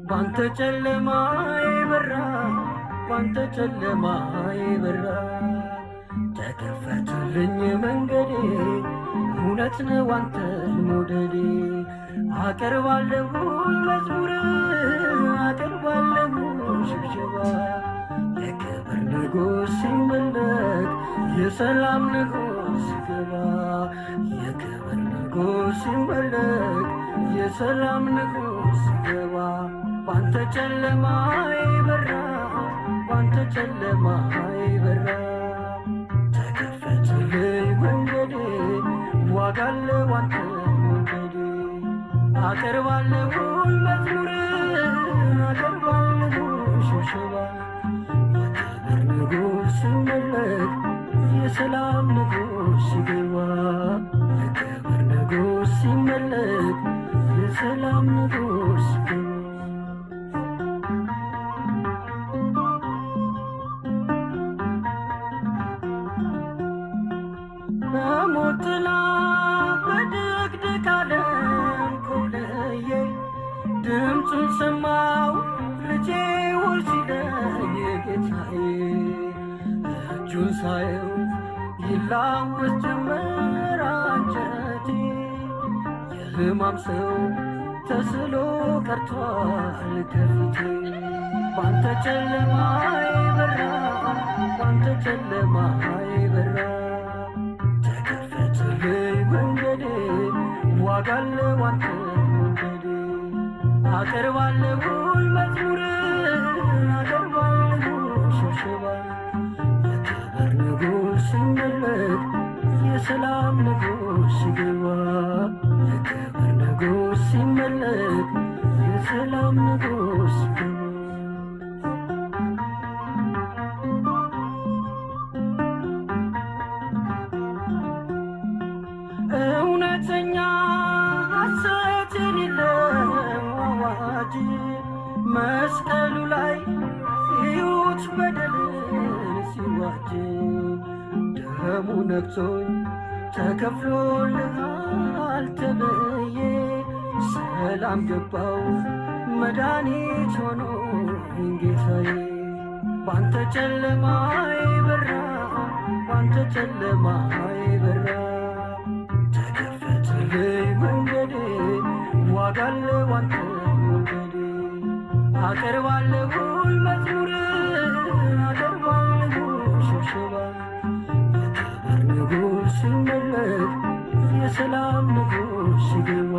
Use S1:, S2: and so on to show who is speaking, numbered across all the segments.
S1: ባንተ ጨለማዬ በራ፣ ባንተ ጨለማዬ በራ። ተከፈተልኝ መንገዴ፣ እውነት ነው አንተን መውደዴ። አቀርባለሁ መዝሙር፣ አቀርባለሁ ሽብሸባ። የክብር ንጉሥ ሲመለክ፣ የሰላም ንጉሥ ሲገባ። የክብር ንጉሥ ሲመለክ፣ የሰላም ንጉሥ ሲገባ። ባንተ ጨለማዬ በራ፣ ባንተ ጨለማዬ በራ። ተከፈተልኝ መንገዴ፣ ዋጋለው አንተን መውደዴ። አቀርባለሁ መዝሙር፣ አቀርባለሁ ሽብሸባ። የክብር ንጉሥ ሲመለክ፣ የሰላም ንጉሥ ሲገባ። የክብር ንጉሥ ሲመለክ፣ የሰላም ንጉሥ ሲገባ። በሞት ጥላ በድቅድቅ ዓለም ኮብልዬ ድምፁን ሰማሁ ልጄ ሆይ ሲለኝ ጌታዬ። እጁን ሳየው ይላወስ ጀመር አንጀቴ። የሕማም ሰው ተስሎ ቀርቷል ከፊቴ። ባንተ ጨለማዬ በራ፣ ባንተ ጨለማዬ በራ። ተከፈተልኝ መንገዴ፣ ዋጋለው አንተን መውደዴ። አቀርባለሁ መዝሙር፣ አቀርባለሁ ሽብሸባ። የክብር ንጉሥ ሲመለክ፣ የሰላም ንጉሥ ሲገባ። የክብር ንጉሥ ሲመለክ፣ የሰላም ንጉሥ ሲገባ። እውነተኛ ሐሰት የሌለው አዋጅ መስቀሉ ላይ ሕይወት በደልን ሲዋጅ። ደሙ ነክቶኝ ተከፍሎልሃል ተብዬ ሰላም ገባው መድኃኒት ሆኖኝ ጌታዬ። ባንተ ጨለማዬ በራ፣ ባንተ ጨለማዬ በራ። ተከፈተልኝ መንገዴ፣ ዋጋለው አንተን መውደዴ። አቀርባለሁ መዝሙር፣ አቀርባለሁ ሽብሸባ። የክብር ንጉሥ ሲመለክ፣ የሰላም ንጉሥ ሲገባ።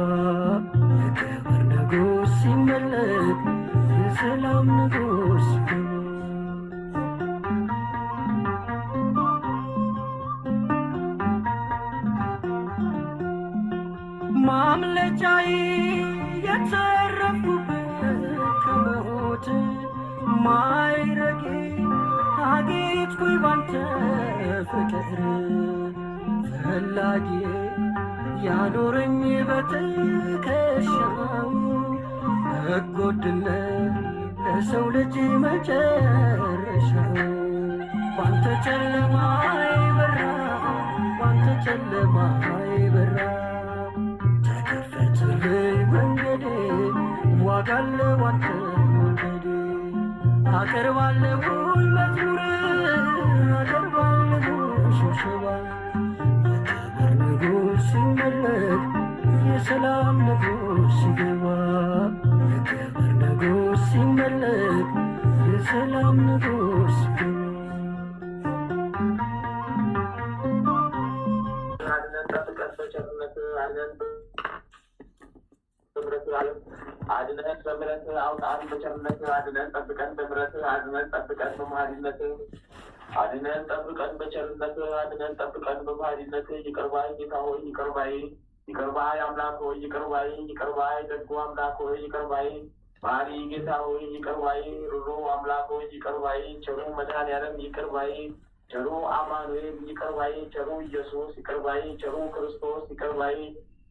S1: የክብር ንጉሥ ሲመለክ፣ የሰላም ንጉሥ ሲገባ። ማምለጫዬ የተረፍኩበት ከሞት ማይረጌ አጌጥኩኝ ባንተ ፍቅር። ፈላጊዬ ያኖረኝ በትከሻው፣ በጎድነት ለሰው ልጅ መጨረሻው። ባንተ ጨለማዬ በራ፣ ባንተ ጨለማዬ በራ። ተከፈተልኝ መንገዴ፣ ዋጋለው አንተን መውደዴ። አቀርባለሁ መዝሙር፣ አቀርባለሁ ሽብሸባ። የክብር ንጉሥ ሲመለክ፣ የሰላም ንጉሥ ሲገባ። የክብር ንጉሥ ሲመለክ፣ የሰላም ንጉሥ ሲገባ።
S2: አድነን በምሕረትህ አውጣን፣ በቸርነትህ አድነን ጠብቀን፣ በምሕረትህ አድነን ጠብቀን፣ በመሐሪነትህ አድነን ጠብቀን፣ በቸርነትህ አድነን ጠብቀን፣ በመሐሪነትህ። ይቅር ባይ ጌታ ሆይ ይቅር ባይ፣ ይቅር ባይ አምላክ ሆይ ይቅር ባይ፣ ይቅር ባይ ደጉ አምላክ ሆይ ይቅር ባይ፣ መሐሪ ጌታ ሆይ ይቅር ባይ፣ ሩሩ አምላክ ሆይ ይቅር ባይ፣ ቸሩ መድኃኔዓለም ይቅር ባይ፣ ቸሩ አማኑኤል ይቅር ባይ፣ ቸሩ ኢየሱስ ይቅር ባይ፣ ቸሩ ክርስቶስ ይቅር ባይ፣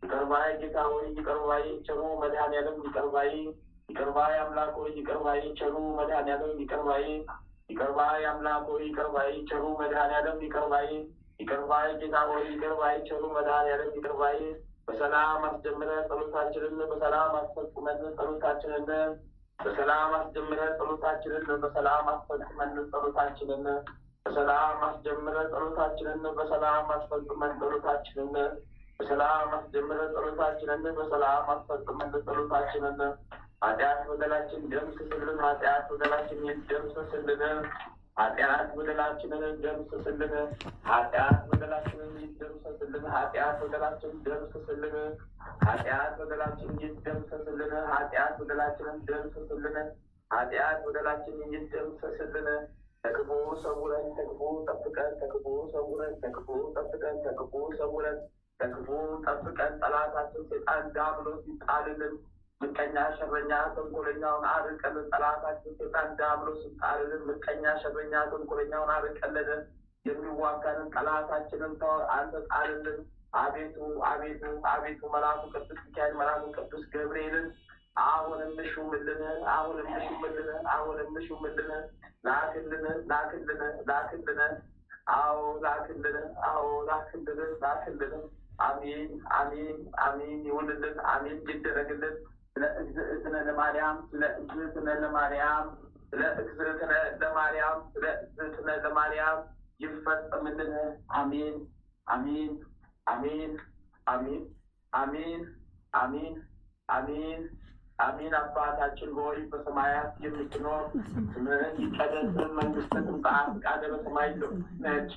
S2: ይቅር ባይ ጌታ ሆይ ይቅር ባይ፣ ቸሩ መድኃኔዓለም ይቅር ባይ፣ ይቅር ባይ አምላክ ሆይ ይቅር ባይ ቸሩ መድኃኔዓለም ይቅር ባይ ይቅር ባይ አምላክ ሆይ ይቅር ባይ ቸሩ መድኃኔዓለም ይቅር ባይ ይቅር ባይ ጌታ ሆይ ይቅር ባይ ቸሩ መድኃኔዓለም ይቅር ባይ በሰላም አስጀምረን ጸሎታችንን በሰላም አስፈጽመን ጸሎታችንን በሰላም አስጀምረን ጸሎታችንን በሰላም አስፈጽመን ጸሎታችንን በሰላም አስጀምረን ጸሎታችንን በሰላም አስፈጽመን ጸሎታችንን በሰላም አስጀምረን ጸሎታችንን በሰላም አስፈጽመን ጸሎታችንን ኃጢአት በደላችን ደምስስልን፣ ኃጢአት በደላችንን ደምስስልን፣ ኃጢአት በደላችንን ደምስስልን፣ ኃጢአት በደላችንን ይደምሰስልን፣ ኃጢአት በደላችንን ደምስስልን፣ ኃጢአት በደላችንን ይደምሰስልን፣ ኃጢአት በደላችንን ደምስስልን፣ ኃጢአት በደላችንን ይደምሰስልን። ከክፉ ሰውረን፣ ከክፉ ጠብቀን፣ ከክፉ ሰውረን፣ ከክፉ ጠብቀን፣ ከክፉ ሰውረን፣ ከክፉ ጠብቀን። ጠላታችን ሰይጣን ዲያብሎስ ይጣልልን። ምቀኛ ሸረኛ ተንኮለኛውን አርቀልን። ጠላታችን ሰይጣን ዲያብሎስ ይጣልልን። ምቀኛ ሸረኛ ተንኮለኛውን አርቀልን። የሚዋጋንን ጠላታችንን አንተ ጣልልን። አቤቱ አቤቱ አቤቱ መልአኩ ቅዱስ ሚካኤል መልአኩ ቅዱስ ገብርኤልን አሁንም ሹምልን፣ አሁንም ሹምልን፣ አሁንም ሹምልን። ላክልን ላክልን ላክልን። አዎ ላክልን፣ አዎ ላክልን ላክልን። አሜን አሜን አሜን ይሁንልን፣ አሜን ይደረግልን። ስለ እግዝእትነ ለማርያም ስለ እግዝእትነ ለማርያም ስለ እግዝእትነ ለማርያም ስለ እግዝእትነ ለማርያም ይፈጸምልን። አሜን አሜን አሜን አሜን አሜን አሜን አሜን አሜን። አባታችን ሆይ በሰማያት የምትኖር ስምህ ይቀደስ፣ መንግስትህ ትምጣ፣ ፈቃድህ በሰማይ እንደሆነች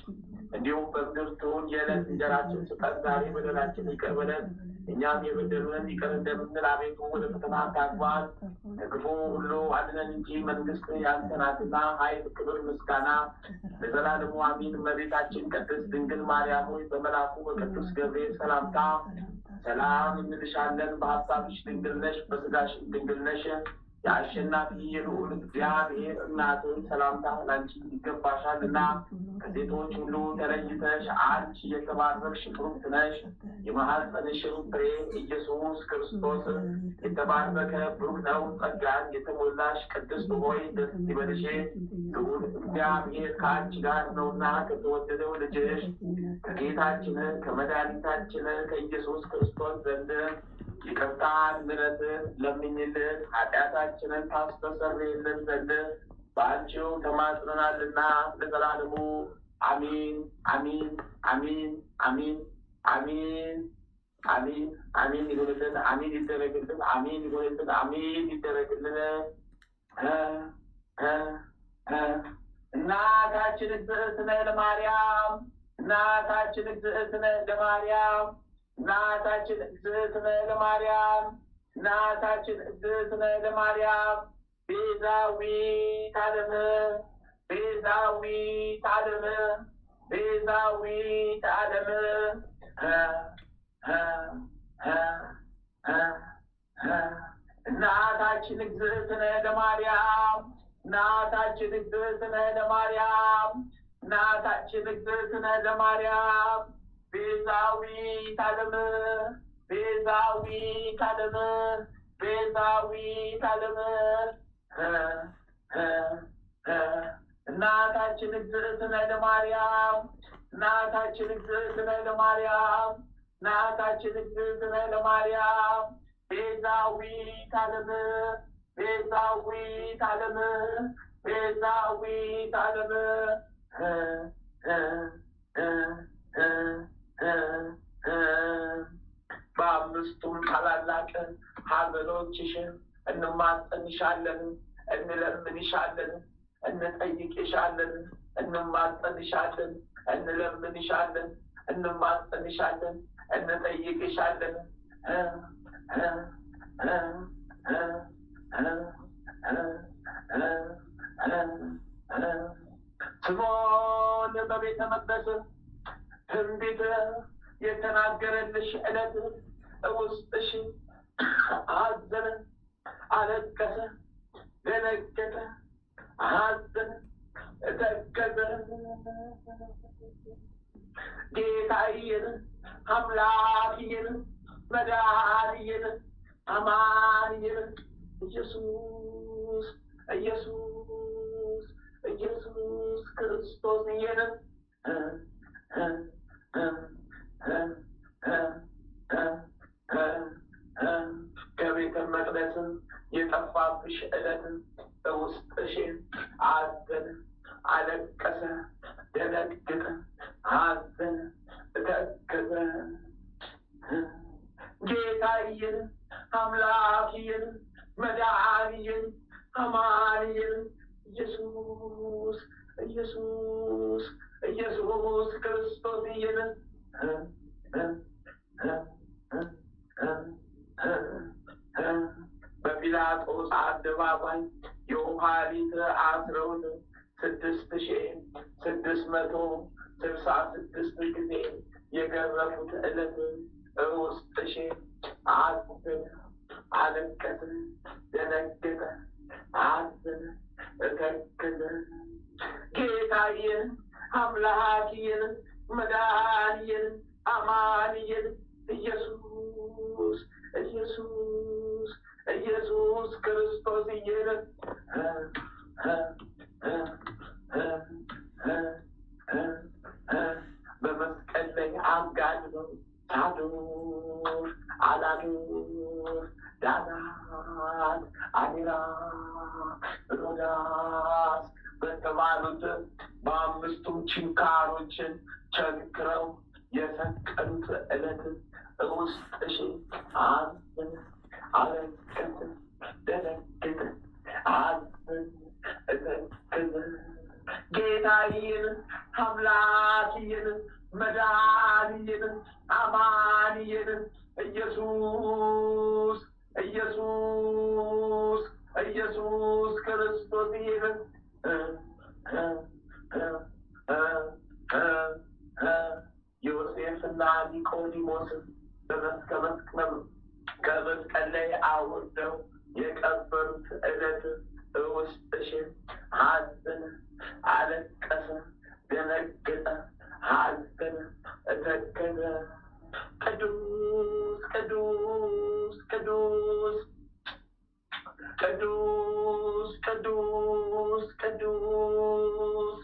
S2: እንዲሁም በምድር ትሁን። የዕለት እንጀራችንን ስጠን ዛሬ፣ በደላችንን ይቅር በለን እኛም የበደሉንን ይቅር እንደምንል፣ አቤቱ ወደ ፈተና አታግባን ከክፉ ሁሉ አድነን እንጂ መንግስት ያንተ ናትና፣ ኃይል፣ ክብር፣ ምስጋና ለዘላለሙ አሜን። እመቤታችን ቅድስት ድንግል ማርያም ሆይ በመልአኩ በቅዱስ ገብርኤል ሰላምታ ሰላም እንልሻለን። በሀሳብሽ ድንግል ነሽ፣ በስጋሽ ድንግል ነሽ። የአሸናፊ የልዑል እግዚአብሔር እናት ሰላምታ ላንቺ ይገባሻልና፣ ከሴቶች ሁሉ ተለይተሽ አንቺ የተባረክሽ ብሩክት ነሽ። የማኅፀንሽ ፍሬ ኢየሱስ ክርስቶስ የተባረከ ብሩክ ነው። ጸጋን የተሞላሽ ቅድስት ሆይ ደስ ይበልሽ፣ ልዑል እግዚአብሔር ከአንቺ ጋር ነውና፣ ከተወደደው ልጅሽ ከጌታችን ከመድኃኒታችን ከኢየሱስ ክርስቶስ ዘንድ ይቅርታን ምሕረትን ለምኝልን ኃጢአታችንን ታስተሰርይልን ዘንድ በአንቺው ተማጽነናልና ለዘላለሙ አሜን አሜን አሜን አሜን አሜን አሜን አሜን ይሁንልን። አሜን ይደረግልን። አሜን ይሁንልን። አሜን ይደረግልን። እናታችን እግዝእትነ ለማርያም እናታችን እግዝእትነ ለማርያም እናታችን እግዝእትነ ለማርያም እናታችን እግዝእትነ ለማርያም ቤዛዊተ ዓለም ቤዛዊተ ዓለም ቤዛዊተ ዓለም እናታችን እግዝእትነ ለማርያም እናታችን እግዝእትነ ለማርያም እናታችን እግዝእትነ ለማርያም ቤዛዊተ ዓለም ቤዛዊተ ዓለም ቤዛዊተ ዓለም እናታችን እግዝእትነ ለማርያም እናታችን እግዝእትነ ለማርያም እናታችን እግዝእትነ ለማርያም ቤዛዊተ ዓለም ቤዛዊተ ዓለም ቤዛዊተ ዓለም በአምስቱም ታላላቅ ሀገሮችሽ እንማጸንሻለን፣ እንለምንሻለን፣ እንጠይቅሻለን፣ እንማጸንሻለን፣ እንለምንሻለን፣ እንማጸንሻለን፣ እንጠይቅሻለን። ስምዖን በቤተ መቅደስ ትንቢት የተናገረልሽ ዕለት ውስጥሽ አዘነ፣ አለቀሰ፣ ደነገጠ፣ አዘነ፣ ተከዘ። ጌታዬን አምላኬን መድኃኒዬን አማኑኤልን ኢየሱስ ኢየሱስ ኢየሱስ ክርስቶስ ኢየነ ከቤተ መቅደስ የጠፋብሽ ዕለት ውስጥሽ አዘነ፣ አለቀሰ፣ ደነገጠ፣ አዘነ፣ ተከዘ። ጌታዬን፣ አምላኬን፣ መድኃኒዬን፣ አማኑኤልን ኢየሱስ ኢየሱስ ኢየሱስ ክርስቶስ ኢየነ በጲላጦስ አደባባይ የውሃሊት አስረውን 6666 ጊዜ የገረፉት ዕለት ውስጥሽ አዘነ፣ አለቀሰ፣ ደነገጠ፣ አዘነ፣ ተከዘ። ጌታዬን፣ አምላኬን፣ መድኃኒዬን፣ አማኑኤልን ኢየሱስ ኢየሱስ ኢየሱስ ክርስቶስ ኢየነ በመስቀል ላይ አጋድመው ሳዶር፣ አላዶር፣ ዳናት፣ አዴራ፣ ሮዳስ በተባሉት በአምስቱም ችንካሮችን ቸንክረው የሰቀሉት ዕለት ውስጥሽ አዘነ፣ አለቀሰ፣ ደነገጠ፣ አዘነ፣ ተከዘ። ጌታዬን፣ አምላኬን፣ መድኃኒዬን፣ አማኑኤልን ኢየሱስ ኢየሱስ ኢየሱስ ክርስቶስ ኢየን ዮሴፍና ኒቆዲሞስ ከመስቀል ላይ አውርደው የቀበሩት ዕለት ውስጥሽ አዘነ፣ አለቀሰ፣ ደነገጠ፣ አዘነ፣ ተከዘ። ቅዱስ ቅዱስ ቅዱስ ቅዱስ ቅዱስ ቅዱስ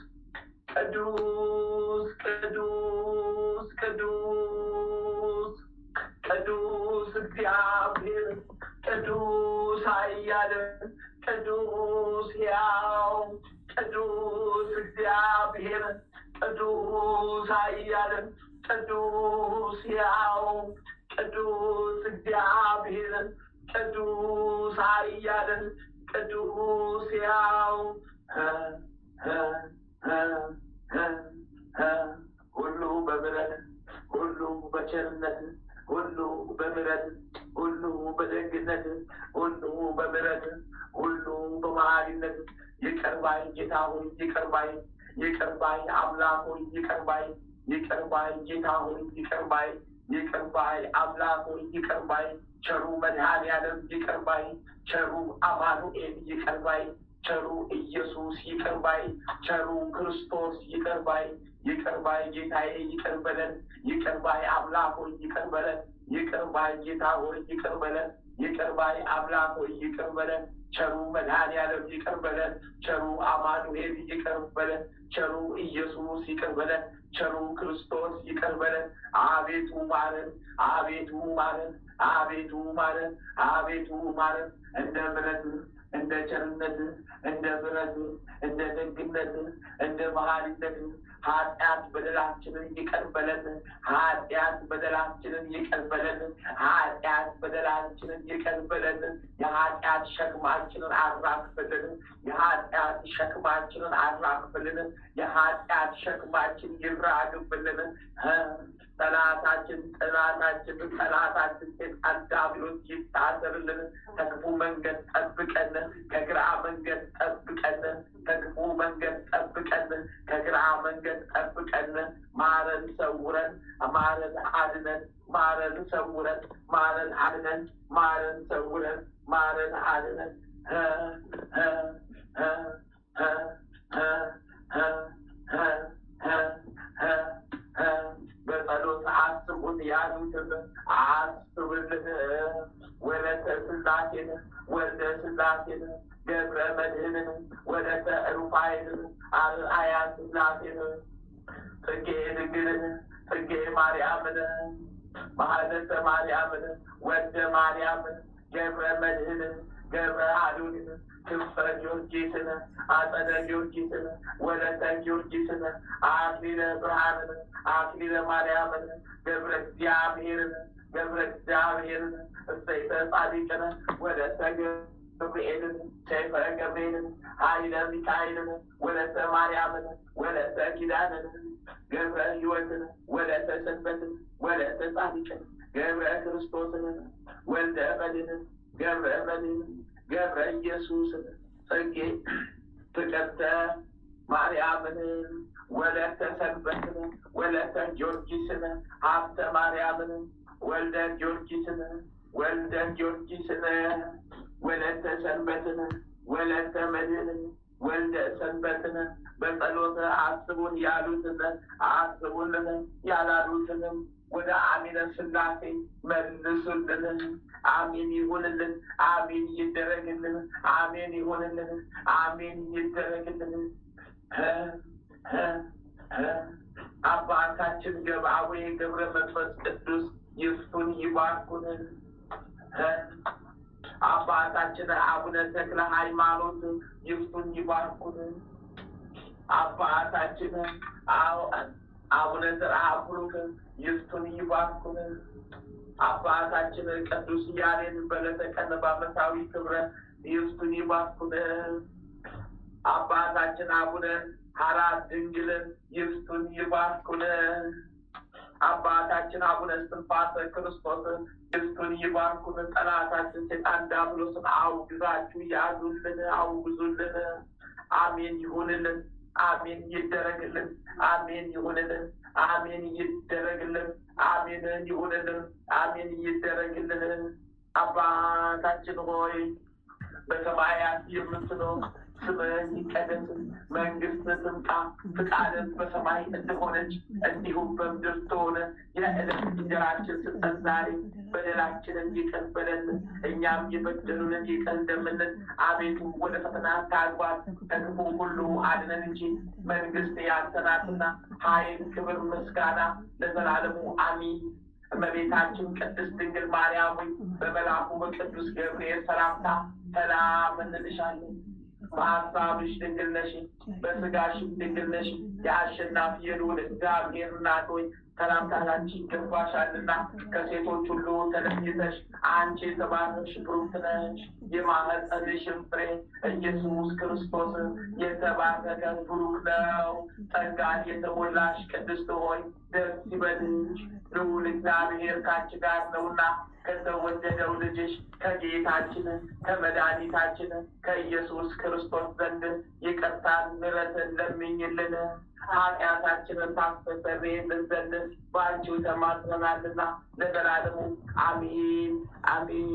S2: ቅዱስ ቅዱስ ቅዱስ ቅዱስ እግዚአብሔር ቅዱስ ኃያል ቅዱስ ሕያው ቅዱስ እግዚአብሔር ቅዱስ ኃያል ቅዱስ ሕያው ቅዱስ እግዚአብሔር ቅዱስ ኃያል ቅዱስ ሕያው ሁሉ በምሕረት ሁሉ በቸርነት ሁሉ በምሕረት ሁሉ በደግነት ሁሉ በምሕረት ሁሉ በመሐሪነት ይቅር ባይ ጌታ ሆይ ይቅር ባይ፣ ይቅር ባይ አምላክ ሆይ ይቅር ባይ፣ ይቅር ባይ ጌታ ሆይ ይቅር ባይ፣ ይቅር ባይ አምላክ ሆይ ይቅር ባይ፣ ቸሩ መድኃኔዓለም ይቅር ባይ፣ ቸሩ አማኑኤል ይቅር ባይ፣ ቸሩ ኢየሱስ ይቅር ባይ፣ ቸሩ ክርስቶስ ይቅር ባይ፣ ይቅር ባይ ጌታዬ ይቅር በለን፣ ይቅር ባይ አምላክ ሆይ ይቅር በለን፣ ይቅር ባይ ጌታ ሆይ ይቅር በለን፣ ይቅር ባይ አምላክ ሆይ ይቅር በለን፣ ቸሩ መድኃኔዓለም ይቅር በለን፣ ቸሩ አማኑኤል ይቅር በለን፣ ቸሩ ኢየሱስ ይቅር በለን፣ ቸሩ ክርስቶስ ይቅር በለን። አቤቱ ማረን፣ አቤቱ ማረን፣ አቤቱ ማረን፣ አቤቱ ማረን። እንደ ምሕረትህ እንደ ቸርነትህ እንደ ምሕረትህ እንደ ደግነትህ እንደ መሐሪነትህ ኃጢአት በደላችንን ይቅር በለን፣ ኃጢአት በደላችንን ይቅር በለን፣ ኃጢአት በደላችንን ይቅር በለን። የኃጢአት ሸክማችንን አራግፍልን፣ የኃጢአት ሸክማችንን አራግፍልን፣ የኃጢአት ሸክማችን ይራግፍልን። ጠላታችን ጠላታችን ሴጣን ዲያብሎስ ይታሰርልን። ከክፉ መንገድ ጠብቀን፣ ከግራ መንገድ ጠብቀን፣ ከክፉ መንገድ ጠብቀን፣ ከግራ መንገድ ጠብቀን። ማረን፣ ሰውረን፣ ማረን፣ አድነን፣ ማረን፣ ሰውረን፣ ማረን፣ አድነን፣ ማረን፣ ሰውረን፣ ማረን፣ አድነን። በጸሎት አስቡን ያሉትን አስብልን። ወለተ ሥላሴን ወልደ ሥላሴን ገብረ መድኅንን ወለተ ሩፋኤልን አርአያ ሥላሴን ጽጌ ድንግልን ጽጌ ማርያምን ማህለተ ማርያምን ወልደ ማርያምን ገብረ መድኅንን ገብረ አዶንን ክንፈ ጊዮርጊስን አጸደ ጊዮርጊስን ወለተ ጊዮርጊስን አክሊለ ብርሃንን አክሊለ ማርያምን ገብረ እግዚአብሔርን እሰይተ ጻድቅን ወለተ ገብርኤልን ሰይፈ ገብርኤልን ኃይለ ሚካኤልን ወለተ ማርያምን ወለተ ኪዳንን ገብረ ሕይወትን ወለተ ሰንበትን ወለተ ጻድቅን ገብረ ክርስቶስን ወልደ መድኅንን ገብረ መድኅንን ገብረ ኢየሱስን ጽጌ ፍቅርተ ማርያምን ወለተ ሰንበትን ወለተ ጊዮርጊስን ሀብተ ማርያምን ወልደ ጊዮርጊስን ወለተ ሰንበትን ወለተ መድኅንን ወልደ ሰንበትን በጸሎተ አስቡን ያሉትን አስቡልን ያላሉትንም ወደ አሚነ ሥላሴ መልሱልን። አሜን ይሁንልን። አሜን ይደረግልን። አሜን ይሁንልን። አሜን ይደረግልን። አባታችን ገብአዊ ገብረ መንፈስ ቅዱስ ይፍቱን ይባርኩን። አባታችን አቡነ ተክለ ሃይማኖት ይፍቱን ይባርኩን። አባታችን አቡነ ዘርዓ ቡሩክ ይፍቱን ይባርኩን። አባታችን ቅዱስ ያሬድ በዕለተ ቀን በዓመታዊ ክብረ ይፍቱን ይባርኩን። አባታችን አቡነ ሐራ ድንግል ይፍቱን ይባርኩን። አባታችን አቡነ እስትንፋሰ ክርስቶስ ይፍቱን ይባርኩን። ጠላታችን ሰይጣን ዲያብሎስን አውግዛችሁ ያዙልን፣ አውግዙልን። አሜን ይሁንልን። አሜን ይደረግልን። አሜን ይሁንልን። አሜን ይደረግልን። አሜን ይሁንልን። አሜን ይደረግልን። አባታችን ሆይ በሰማያት የምትኖር ስምህ ይቀደስ፣ መንግሥትህ ትምጣ፣ ፍቃድህ በሰማይ እንደሆነች እንዲሁም በምድር ትሁን። የዕለት እንጀራችንን ስጠን ዛሬ፣ በደላችንን ይቅር በለን እኛም የበደሉንን ይቅር እንደምንል፣ አቤቱ ወደ ፈተና አታግባን ከክፉ ሁሉ አድነን እንጂ መንግሥት ያንተ ናትና፣ ኃይል፣ ክብር፣ ምስጋና ለዘላለሙ አሜን። እመቤታችን ቅድስት ድንግል ማርያም ሆይ በመልአኩ በቅዱስ ገብርኤል ሰላምታ ሰላም እንልሻለን። በሀሳብሽ ድንግል ነሽ፣ በሥጋሽም ድንግል ነሽ። የአሸናፊ የልዑል እግዚአብሔር እናት ሆይ ሰላምታ ላንቺ ይገባሻልና ከሴቶች ሁሉ ተለይተሽ አንቺ የተባረክሽ ብሩክት ነሽ። የማኅፀንሽም ፍሬ ኢየሱስ ክርስቶስ የተባረከ ብሩክ ነው። ጸጋን የተሞላሽ ቅድስት ሆይ ደስ ይበልሽ፣ ልዑል እግዚአብሔር ከአንቺ ጋር ነውና ከተወደደው ልጅሽ ከጌታችን ከመድኃኒታችን ከኢየሱስ ክርስቶስ ዘንድ ይቅርታን ምሕረትን ለምኝልን ኃጢአታችንን ታስተሰርይልን ዘንድ በአንቺው ተማጽነናልና ለዘላለሙ አሜን አሜን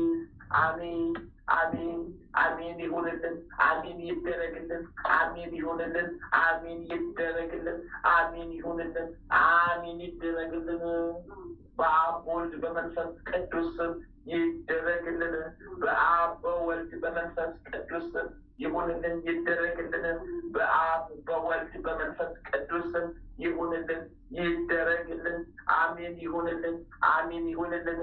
S2: አሜን አሜን አሜን ይሁንልን። አሜን ይደረግልን። አሜን ይሁንልን። አሜን ይደረግልን። አሜን ይሁንልን። አሜን ይደረግልን። በአብ በወልድ በመንፈስ ቅዱስ ስም ይደረግልን። በአብ በወልድ በመንፈስ ቅዱስ ስም ይሁንልን፣ ይደረግልን። በአብ በወልድ በመንፈስ ቅዱስ ስም ይሁንልን፣ ይደረግልን። አሜን ይሁንልን። አሜን ይሁንልን።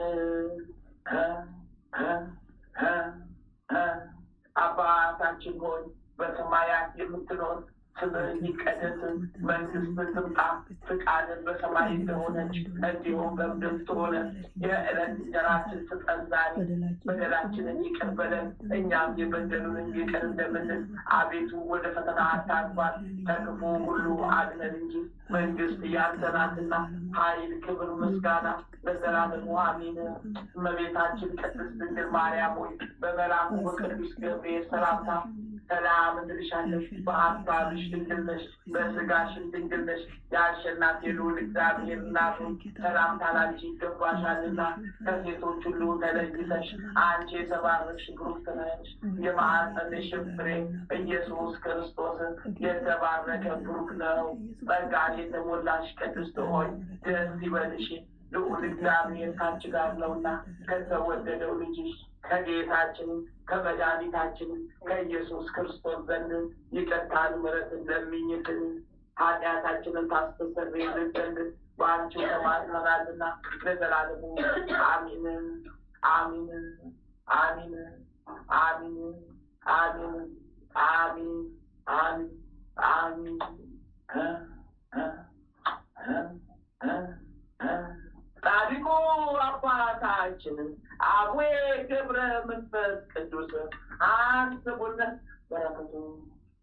S2: አባታችን ሆይ በሰማያት የምትኖር ስምህ ይቀደስ፣ መንግሥትህ ትምጣ፣ ፍቃድህ በሰማይ እንደሆነች እንዲሁም በምድር ትሁን። የዕለት እንጀራችንን ስጠን ዛሬ፣ በደላችንን ይቅር በለን እኛም የበደሉንን ይቅር እንደምንል። አቤቱ ወደ ፈተና አታግባን ከክፉ ሁሉ አድነን እንጂ መንግሥት ያንተ ናትና፣ ኃይል፣ ክብር፣ ምስጋና ለዘላለሙ አሜን። እመቤታችን ቅድስት ድንግል ማርያም ሆይ በመልአኩ በቅዱስ ገብርኤል ሰላምታ ሰላም እንልሻለን። በሀሳብሽ ድንግል ነሽ፣ በሥጋሽም ድንግል ነሽ። የአሸናፊ የልዑል እግዚአብሔር እናት ሆይ ሰላምታ ላንቺ ይገባሻልና ከሴቶች ሁሉ ተለይተሽ አንቺ የተባረክሽ ብሩክት ነሽ። የማኅፀንሽም ፍሬ ኢየሱስ ክርስቶስ የተባረከ ብሩክ ነው። ጸጋን የተሞላሽ ቅድስት ሆይ ደስ ይበልሽ፣ ልዑል እግዚአብሔር ካንቺ ጋር ነውና ከተወደደው ልጅሽ ከጌታችን ከመድኃኒታችን ከኢየሱስ ክርስቶስ ዘንድ ይቅርታን ምሕረትን ለምኝልን ኃጢአታችንን ታስተሰርይልን ዘንድ በአንቺ ተማጽነናልና ለዘላለሙ አሚን አሚን አሚን አሚን አሚን አሚን አሚን አሚን። ጻድቁ አባታችን አቡነ ገብረ መንፈስ ቅዱስ አስቡን በረከቱ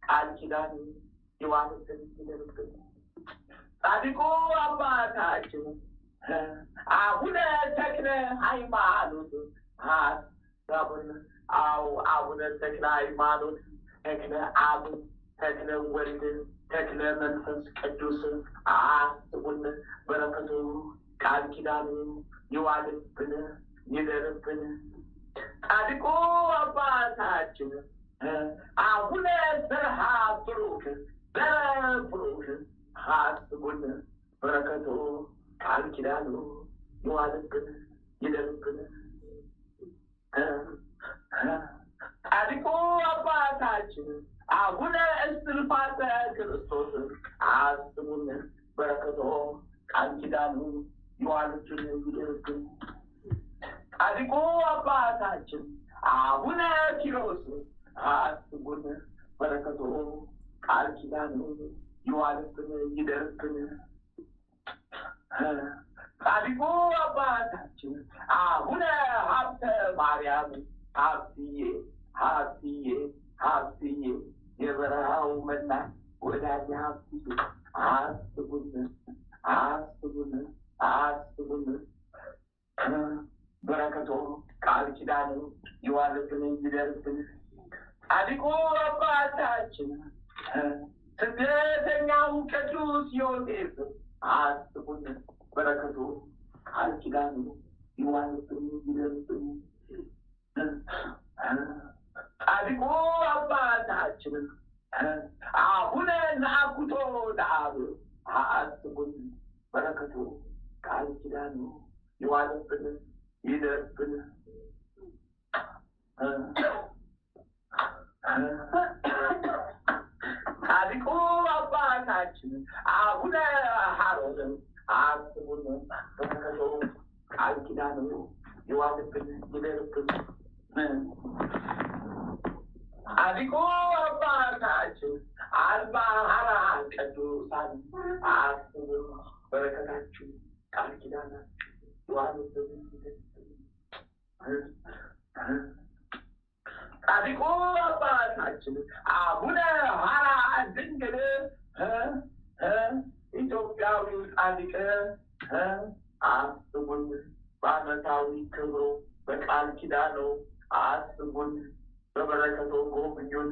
S2: ቃል ኪዳኑ ይዋሉትን ይደርግልን። ጻድቁ አባታችን አቡነ ተክለ ሃይማኖት አስቡን አቡነ ተክለ ሃይማኖት ተክለ አብ ተክለ ወልድ ተክለ መንፈስ ቅዱስ አስቡን በረከቱ ቃል ኪዳኑ ይዋልብን ይደርብን። ጻድቁ አባታችን አቡነ ዘርሃ ብሩክ በብሩክ አስቡን በረከቱ ቃል ኪዳኑ ይዋልብን ይደርብን። ጻድቁ አባታችን አቡነ እስትንፋሰ ክርስቶስ አስቡን በረከቱ ቃል ኪዳኑ ይዋልብን ይደርብን። ጻድቁ አባታችን አቡነ ኪሮስ አስቡን በረከቱ ቃል ኪዳኑ ይዋልብን ይደርብን። ጻድቁ አባታችን አቡነ ሀብተ ማርያም ሀብትዬ የበረሃው መና ወዳጅ ሀብትዬ አስቡን በረከቱ ቃል ኪዳኑ ይዋልብን ይደርብን። ጻድቁ አባታችን ስደተኛው ቅዱስ ዮሴፍ አስቡን በረከቱ ቃል ኪዳኑ ይዋልብን ይደርብን። ጻድቁ አባታችን አቡነ ናኩቶ ለአብ አስቡን በረከቱ ቃል ኪዳኑ ይዋልብን ይደርብን። ጻድቁ አባታችን አቡነ ሀሮን አስቡን በረከቱ ቃል ኪዳኑ ይዋልብን ይደርብን። ጻድቁ አባታችን አልባ ሀራ ቅዱሳን አስቡን በረከታችሁ ቃል ኪዳናችሁ ይዋልብን ይደርብን። ጻድቁ አባታችን አቡነ ሀራ ድንግል ኢትዮጵያዊ ጻድቅ አስቡን በዓመታዊ ክብሩ በቃል ኪዳኑ አስቡን በበረከቱ ጎብኙን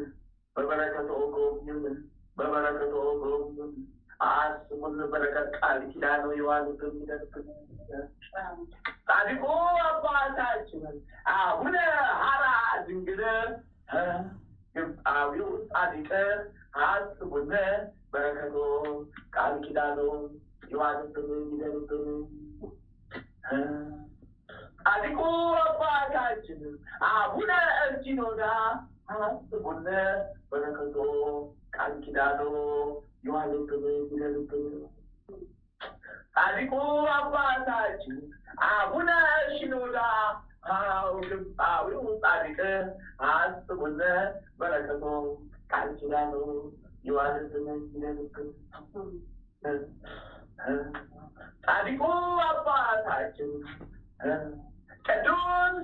S2: አስቡን በረከት ቃል ኪዳኑ ይዋልብን ይደርብን። ጻድቁ አባታችን አቡነ ሀራ ድንግል ግብፃዊው ጻድቅ አስቡን በረከቱ ቃል ኪዳኑ ይዋልብን ይደርብን። ጻድቁ አባታችን አቡነ እርጂኖዳ አስቡን በረከቱ ቃል ኪዳኑ ይዋልብን ይደርብን። ጻድቁ አባታችን አቡነ ሽኖዳ ግብፃዊው ጻድቅ አስቡን በረከቱ ቃል ኪዳኑ ይዋልብን ይደርብን። ጻድቁ አባታችን ቅዱስ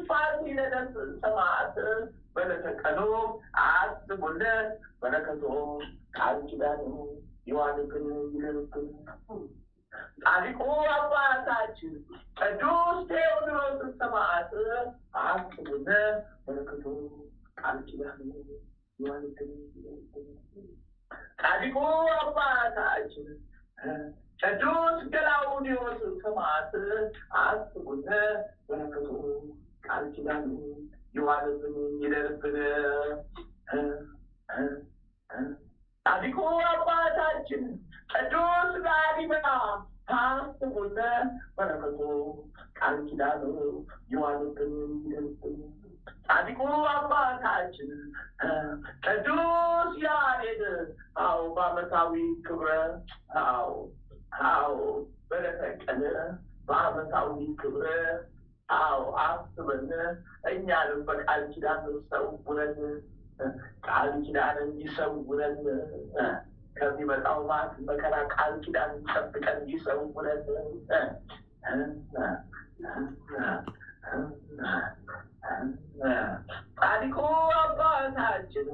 S2: ፋሲለደስ ሰማዕት በለተቀኑ አስቡን በረከቱ ቃል ኪዳኑ ይዋልብን ይደርብን። ጻድቁ አባታችን ቅዱስ ቴዎድሮስ ሰማዕት አስቡን በረከቱ ቃል ኪዳኑ ይዋልብን ይደርብን። ጻድቁ አባታችን ቅዱስ ገላውዴዎስ ሰማዕት አስቡን በረከቱ ቃል ኪዳኑ ይዋልብን ይደርብን። ጻድቁ አባታችን ቅዱስ ላሊበላ አስቡን በረከቱ ቃል ኪዳኑ ይዋልብን ይደርብን። ጻድቁ አባታችን ቅዱስ ያሬድ በዓመታዊ ክብረ በተሰቀለ በዓመታዊ ክብረ አስበን እኛንም በቃል ኪዳን ሰውረን ቃል ኪዳንን ይሰውረን ከሚመጣው ማት መከራ ቃል ኪዳን ጠብቀን ይሰውረን። ጻድቁ አባታችን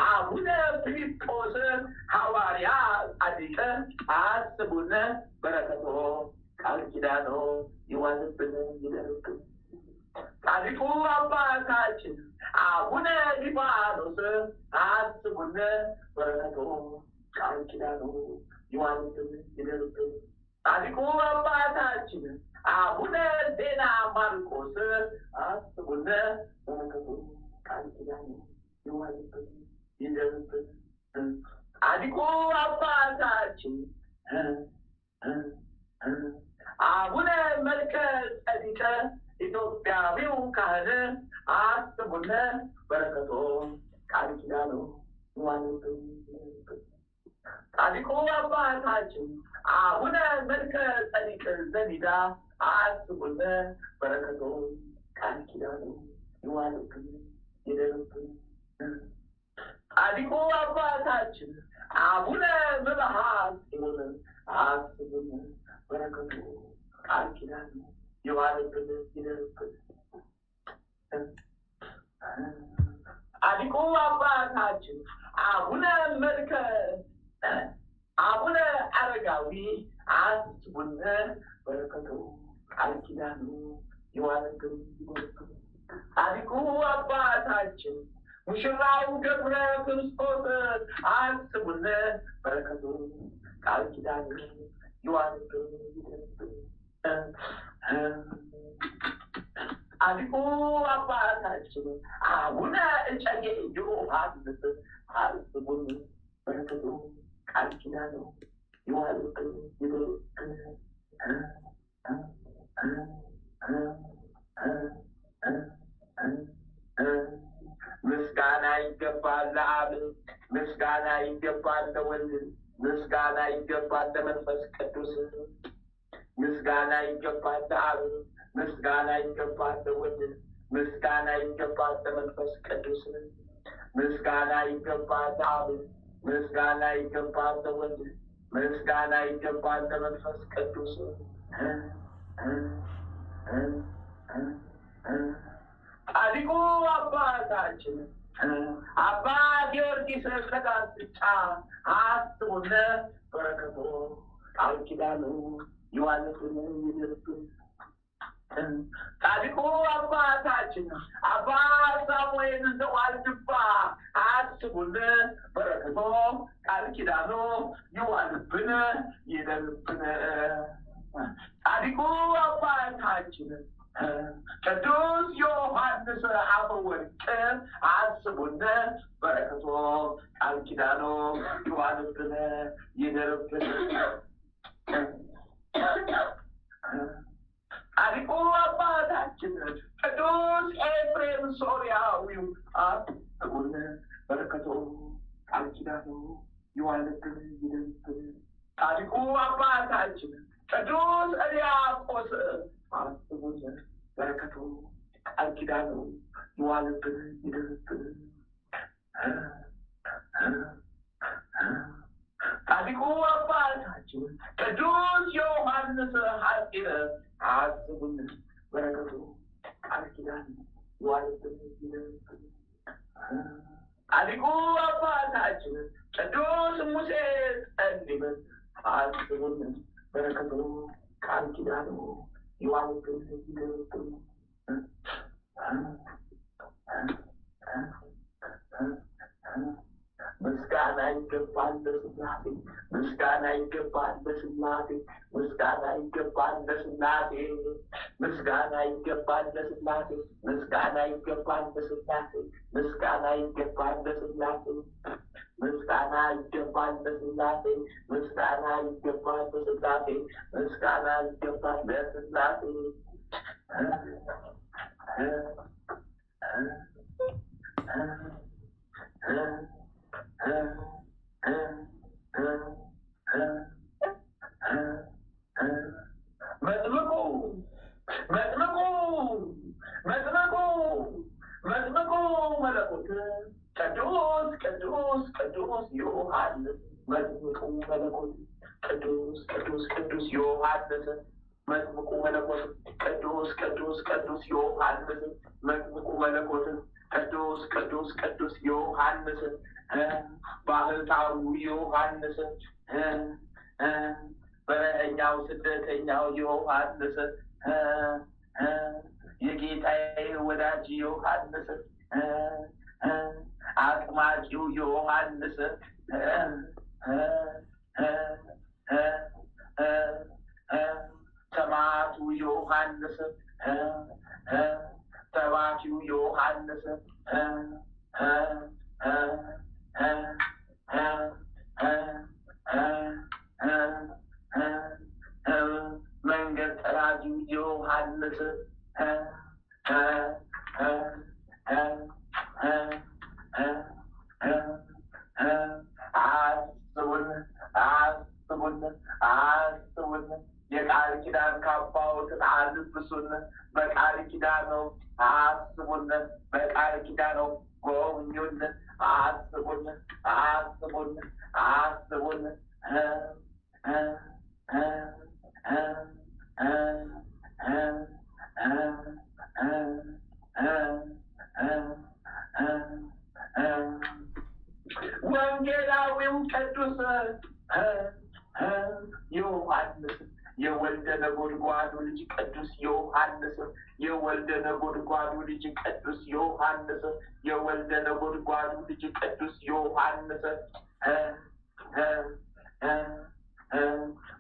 S2: አቡነ ፊልጶስ ሐዋርያ ጻድቅ አስቡን በረከቶ ቃል ኪዳኖ ይዋልብን ይደርብን። ጻድቁ አባታችን አቡነ ሊባኖስ አስቡን በረከቶ ቃል ኪዳኖ ይዋልብን ይደርብን። ጻድቁ አባታችን አቡነ ዜና ማርቆስ አስቡን በረከቶ ቃል ኪዳኖ ይዋልብን ይደርብን። ጻድቁ አባታችን አቡነ መልከ ጸዲቀ ኢትዮጵያዊው ካህን አስቡን በረከቶ ቃል ኪዳኖ ይዋልብን ይደርብን። ጻድቁ አባታችን አቡነ መልከ ጸዲቅ ዘኒዳ አስቡን በረከቶ ቃል ኪዳኖ ይዋልብን ይደርብን። ጻድቁ አባታችን አቡነ ምብሃ ጽዮን አስቡን በረከቱ ቃል ኪዳኖ ይዋልብን ይደርብን። ጻድቁ አባታችን አቡነ አረጋዊ አስቡን በረከቱ ቃል ኪዳኖ ይዋልብን ይደርብን። ጻድቁ አባታችን ሙሽራው ገብረ ክርስቶስ አስቡን በረከቱ ቃል ኪዳኖ ይዋልብን ይደርብን። ጻድቁ አባታችን አቡነ እጨጌ ዮሐንስ አስቡን በረከቱ ቃል ኪዳኖ ይዋልብን ይደርብን። ምስጋና ይገባል ለአብ፣ ምስጋና ይገባል ለወልድ፣ ምስጋና ይገባል ለመንፈስ ቅዱስ። ምስጋና ይገባል ለአብ፣ ምስጋና ይገባል ለወልድ፣ ምስጋና ይገባል ለመንፈስ ቅዱስ። ምስጋና ይገባል ለአብ፣ ምስጋና ይገባል ለወልድ፣ ምስጋና ይገባል ለመንፈስ ቅዱስ። ጻድቁ አባታችን አባ ጊዮርጊስ ከጋስጫ አስቡን በረከቶ ቃል ኪዳኖ ይዋልብን ይደርብን። ጻድቁ አባታችን አባ ሳሙኤል ዘዋልድባ አስቡን በረከቶ ቃል ኪዳኖ ይዋልብን ይደርብን። ጻድቁ አባታችን ቅዱስ ዮሐንስ አፈወርቅ አስቡን በረከቶ ቃል ኪዳኖ ይዋልብን ይደርብን። ጻድቁ አባታችን ቅዱስ ኤፍሬም ሶርያዊው አስቡን በረከቶ ቃል ኪዳኖ ይዋልብን ይደርብን። ጻድቁ አባታችን ቅዱስ ሕርያቆስ አስቡን በረከቱ ቃል ኪዳኖ ይዋልብን ይደርብን። ጻድቁ አባታችን ቅዱስ ዮሐንስ ሐጺር አስቡን በረከቱ ቃል ኪዳኖ ይዋልብን ይደርብን። ጻድቁ አባታችን ቅዱስ ሙሴ ጸሊም አስቡን በረከቱ ቃል ኪዳኖ ይዋልብን ይደርብን። ምስጋና ይገባል ለሥላሴ፣ ምስጋና ይገባል ለሥላሴ፣ ምስጋና ይገባል ለሥላሴ፣ ምስጋና ይገባል ለሥላሴ፣ ምስጋና ይገባል ለሥላሴ፣ ምስጋና ይገባል ለሥላሴ፣ ምስጋና ይገባል ለሥላሴ፣ ምስጋና ይገባል ለሥላሴ፣ ምስጋና ይገባል ለሥላሴ። መጥምቁ መለኮት ቅዱስ ቅዱስ ቅዱስ ዮሐንስ መጥምቁ መለኮት ቅዱስ ቅዱስ ቅዱስ ዮሐንስ መጥምቁ መለኮት ቅዱስ ቅዱስ ቅዱስ ዮሐንስ መጥምቁ መለኮት ቅዱስ ቅዱስ ቅዱስ ዮሐንስ ባህታዊ ዮሐንስ በረኛው ስደተኛው ዮሐንስ የጌታዬ ወዳጅ ዮሐንስ አጥማቂው ዮሐንስ ሰማዕቱ ዮሐንስ ሰባኪው ዮሐንስ መንገድ ጠራጊው ዮሐንስ አስቡን የቃል ኪዳን ካባዎትን አልብሱን በቃል ኪዳን ነው አስቡን በቃል ኪዳን ነው ጎብኙን አስቡን ወንጌላዊው ቅዱስ ዮሐንስ የወልደ ነጎድጓዱ ልጅ ቅዱስ ዮሐንስ የወልደ ነጎድጓዱ ልጅ ቅዱስ ዮሐንስ የወልደ ነጎድጓዱ ልጅ ቅዱስ ዮሐንስ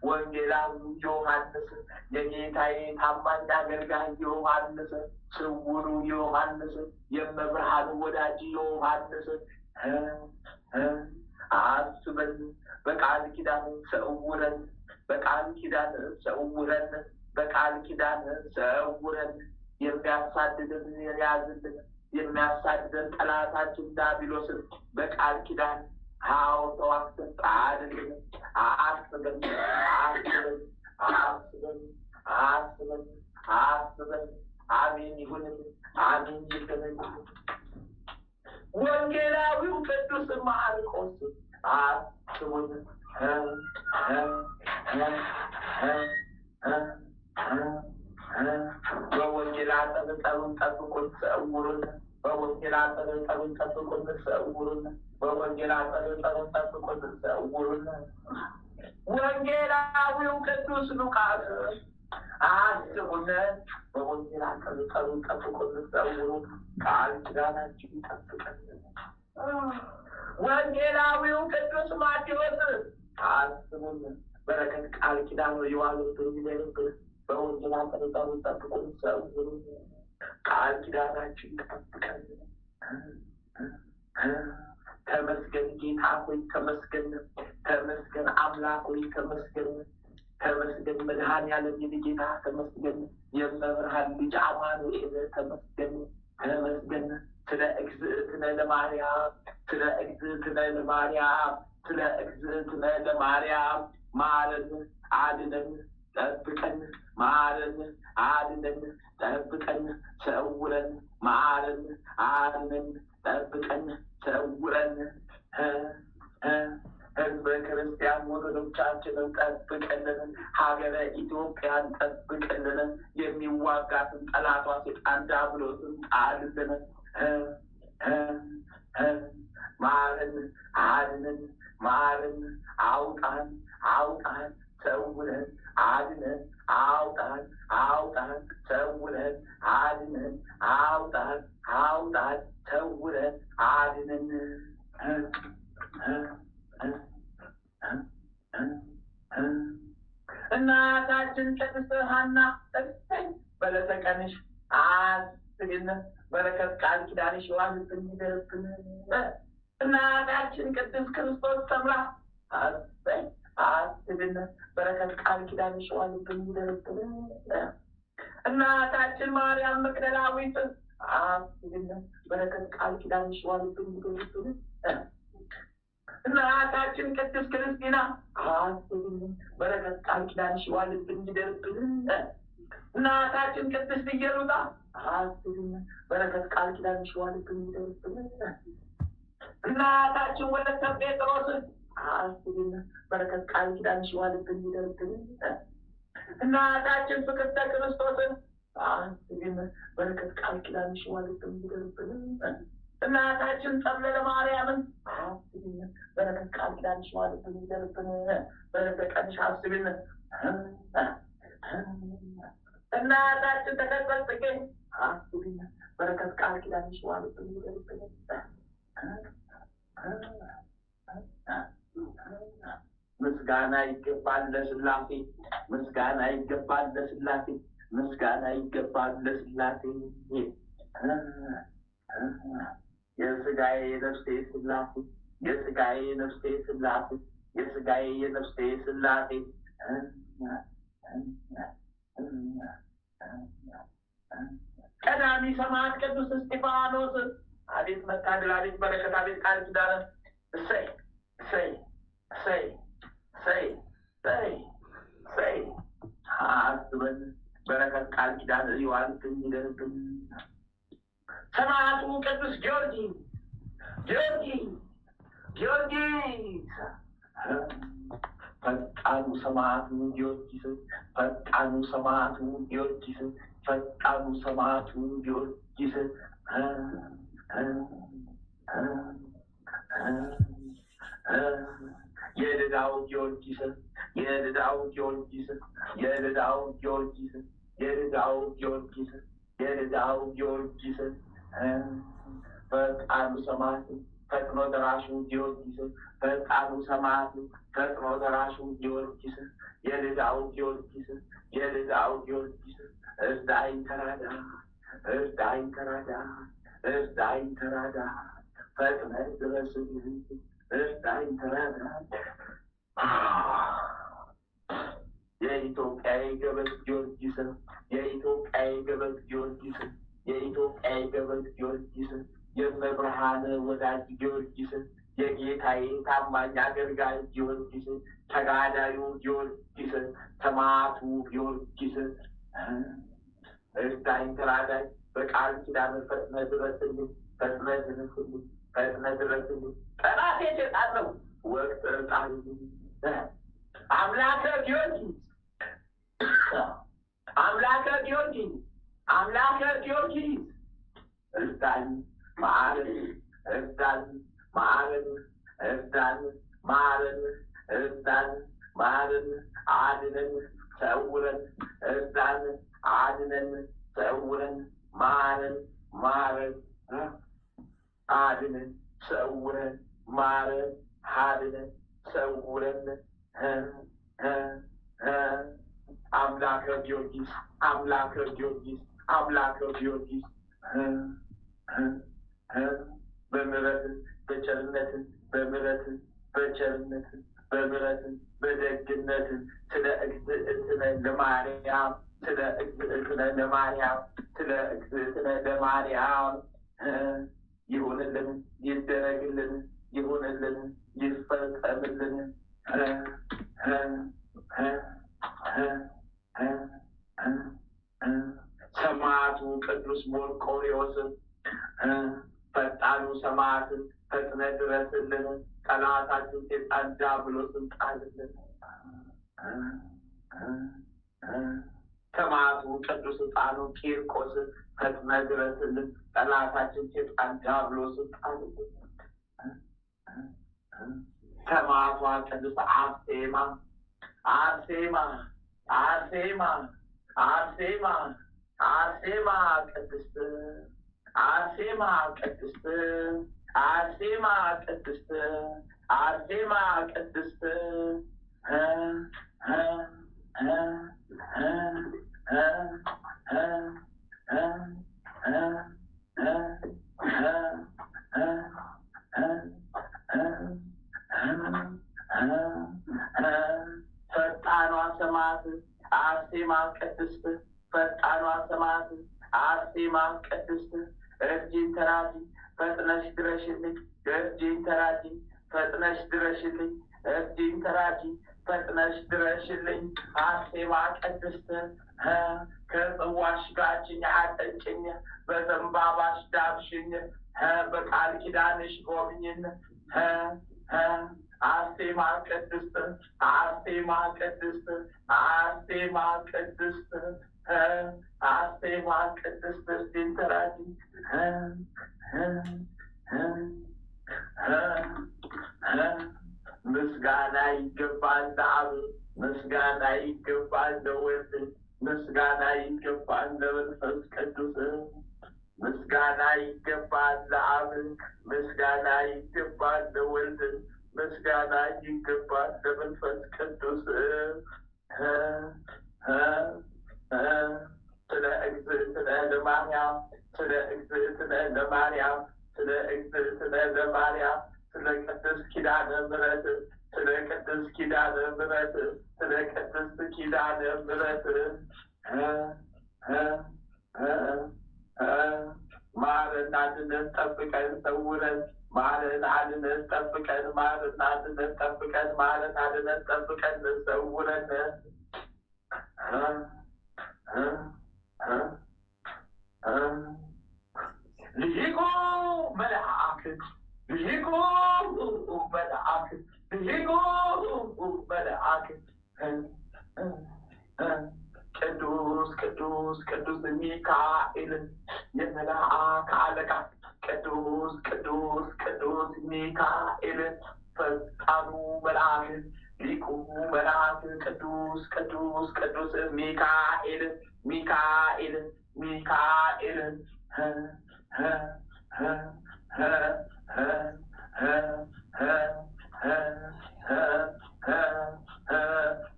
S2: ወንጌላዊው ዮሐንስ የጌታዬ ታማኝ አገልጋይ ዮሐንስ ስውሩ ዮሐንስ የመብርሃን ወዳጅ ዮሐንስ አስበን በቃል ኪዳን ሰውረን በቃል ኪዳን ሰውረን በቃል ኪዳን ሰውረን የሚያሳድደን የያዝልን የሚያሳድደን ጠላታችን ዲያብሎስን በቃል ኪዳን ተዋግተን ጣልልን አስበን አሜን ይሁንልን አሜን ይሁንልን ወንጌላዊው ቅዱስ ማርቆስ አስቡን በወንጌል አጠብጠሩን ጠብቁን ሰውሩን በወንጌል አጠብጠሩን ጠብቁን ሰውሩን በወንጌል አጠብጠሩን ጠብቁን ሰውሩን ወንጌላዊው ቅዱስ ሉቃስ አስቡን በወንጌል አጠብጠሩን ጠብቁን ሰውሩን ቃል ኪዳናችን ይጠብቀን ወንጌላዊው ቅዱስ ማቴዎስ አስቡን በረከት ቃል ኪዳኑ የዋሉትን ይለንብን በወንጌል አጠብጠሩን ጠብቁን ሰውሩን ቃል ኪዳናችን ይጠብቀን ተመስገን ጌታ ሆይ ተመስገን አምላክ ሆይ ተመስገን መድኃኔዓለም ጌታ ተመስገን የመብርሃን ልጅ አማኑኤል ተመስገን ስለ እግዝእትነ ለማርያም ማረን አድነን ጠብቀን ማረን አድነን ጠብቀን ሰውረን ማረን አድነን ጠብቀን ሰውረን ህዝበ ክርስቲያን ወገኖቻችንን ጠብቅልን ሀገረ ኢትዮጵያን ጠብቅልን የሚዋጋትን ጠላቷ ሰይጣን ዲያብሎስን ጣልልን ማረን አድነን ማረን አውጣን ሰውረን አድነን አውጣን ሰውረን አድነን አውጣን ሰውረን አድነን እናታችን ቅድስት ሐና በዕለተ ቀንሽ አስግን በረከት ቃል ኪዳንሽ የዋሉትን ይደርብን እናታችን ቅድስት ክርስቶስ ሰምራ አስግን በረከት ቃል ኪዳንሽ የዋሉትን ይደርብን እናታችን ማርያም መግደላዊት አስብልን በረከት ቃል ኪዳንሽ ዋልብን ይደርብን። እናታችን ቅድስት ክርስቲና አስብልን በረከት ቃል ኪዳንሽ ዋልብን ይደርብን። እናታችን ቅድስት ኢየሉጣ አስብልን በረከት ቃል ኪዳንሽ ዋልብን ይደርብን። እናታችን ወለተ ጴጥሮስ አስብልን በረከት ቃል ኪዳንሽ ዋልብን ይደርብን። እናታችን ፍቅርተ ክርስቶስን አስብልን በረከት ቃል ኪዳንሽ ዋልብን ይደርብን። እናታችን ጸብለለ ማርያምን አስብልን በረከት ቃል ኪዳንሽ ዋልብን ይደርብን። በረከትሽ አስብልን። እናታችን ተከተል ጽጌ አስብልን በረከት ቃል ኪዳንሽ ዋልብን ይደርብን። ምስጋና ይገባል ለሥላሴ፣ ምስጋና ይገባል ለሥላሴ፣ ምስጋና ይገባል ለሥላሴ። የሥጋዬ ነፍሴ ሥላሴ፣ የሥጋዬ ነፍሴ ሥላሴ፣ የሥጋዬ የነፍሴ ሥላሴ። ቀዳሚ ሰማዕት ቅዱስ እስጢፋኖስ አቤት መታደል፣ አቤት በረከት፣ አቤት ቃል ኪዳን። እሰይ እሰይ እሰይ እሰይ እሰይ እሰይ። አስበን በረከት ቃል ኪዳን ይዋልብን ይደርብን። ሰማዕቱ ቅዱስ ጊዮርጊስ ጊዮርጊስ ፈጣኑ ሰማዕቱ ጊዮርጊስ፣ ፈጣኑ ሰማዕቱ ጊዮርጊስ፣ ፈጣኑ ሰማዕቱ ጊዮርጊስ። የልዳው ጊዮርጊስ፣ የልዳው ጊዮርጊስ፣ የልዳው ጊዮርጊስ፣ የልዳው ጊዮርጊስ፣ የልዳው ጊዮርጊስ። ፈጣኑ ሰማዕቱ ፈጥኖ ደራሹ ጊዮርጊስ፣ ፈጣኑ ሰማዕቱ ፈጥኖ ደራሹ ጊዮርጊስ፣ የልዳው ጊዮርጊስ፣ የልዳው ጊዮርጊስ። እርዳኝ ተራዳ፣ እርዳኝ ተራዳ፣ እርዳኝ ተራዳ፣ ፈጥነህ ድረስልኝ፣ እርዳኝ ተራዳ። የኢትዮጵያዊ ገበዝ ጊዮርጊስ፣ የኢትዮጵያዊ ገበዝ ጊዮርጊስ፣ የኢትዮጵያዊ ገበዝ ጊዮርጊስ፣ የመብርሃን ወዳጅ ጊዮርጊስ፣ የጌታዬ ታማኝ አገልጋይ ጊዮርጊስ፣ ተጋዳዩ ጊዮርጊስ፣ ሰማዕቱ ጊዮርጊስ። እርዳኝ ተራዳኝ፣ በቃል ኪዳን ፈጥነህ ድረስልኝ፣ ፈጥነህ ድረስልኝ፣ ፈጥነህ ድረስልኝ። ጠላቴ ሰይጣን ነው ወቅት እርዳኝ። አምላከ ጊዮርጊስ፣ አምላከ ጊዮርጊስ፣ አምላከ ጊዮርጊስ። እርዳኝ ማረን፣ እርዳን ማረን፣ እርዳን ማረን፣ እርዳን ማረን፣ አድነን ሰውረን፣ እርዳን አድነን ሰውረን፣ ማረን ማረን፣ አድነን ሰውረን፣ ማረን አድነን ሰውረን። አምላከ ጊዮርጊስ፣ አምላከ ጊዮርጊስ፣ አምላከ ጊዮርጊስ። በምሕረትህ በቸርነትህ በምሕረትህ በቸርነትህ በምሕረትህ በደግነትህ ስለ እግዝእትነ ለማርያም ስለ እግዝእትነ ለማርያም ስለ እግዝእትነ ለማርያም ይሁንልን፣ ይደረግልን፣ ይሁንልን፣ ይፈጸምልን። ሰማዕቱ ቅዱስ መርቆሬዎስ ፈጣኑ ሰማዕት ፈጥነህ ድረስልን፣ ጠላታችን ሰይጣን ዲያብሎስን ጣልልን። ሰማዕቱ ቅዱስ ሕፃኑ ቂርቆስ ፈጥነህ ድረስልን፣ ጠላታችን ሰይጣን ዲያብሎስን ጣልልን። ሰማዕቷ ቅድስት አርሴማ አርሴማ አርሴማ አርሴማ አርሴማ ቅድስት አርሴማ ቅድስት አርሴማ ቅድስት አርሴማ ቅድስት ፈጣኗ ሰማዕት አርሴማ ቅድስት ፈጣኗ ሰማዕት አርሴማ ቅድስት እርጅኝ ተራጂ ፈጥነሽ ድረሽልኝ እርጅኝ ተራጂ ፈጥነሽ ድረሽልኝ አርሴማ ቅድስት ከጽዋሽ ጋችኝ አጠጭኝ በዘንባባሽ ዳብሽኝ በቃል ኪዳንሽ ጎብኝን አርሴማ ቅድስት አርሴማ ቅድስት አርሴማ ቅድስት አርሴማ ቅድስት እርጅኝ ተራጂ ምስጋና ይገባል ለአብ ምስጋና ይገባል ለወልድ ምስጋና ይገባል ለመንፈስ ቅዱስ ምስጋና ይገባል ለአብ ምስጋና ይገባል ለወልድ ምስጋና ይገባል ለመንፈስ ቅዱስ ስለ እግዝእትነ ለማርያም ስለ እግዝእትነ ለማርያም ስለ እግዝእትነ ለማርያም ስለ ቅድስት ኪዳነ ምሕረት ስለ ቅድስት ኪዳነ ምሕረት ስለ ቅድስት ኪዳነ ምሕረት ማረን አድነን ጠብቀን ሰውረን ማረን አድነን ጠብቀን ማረን አድነን ጠብቀን ማረን አድነን ጠብቀን ሰውረን ልሂቁ መልአክ ልሂቁ መልአክ ልሂቁ መልአክ ቅዱስ ቅዱስ ቅዱስ ሚካኤል የመላእክት አለቃ ቅዱስ ቅዱስ ቅዱስ ሚካኤል ፈጣኑ መልአክ ሊቁ መልአክ ቅዱስ ቅዱስ ቅዱስ ሚካኤል ሚካኤል ሚካኤል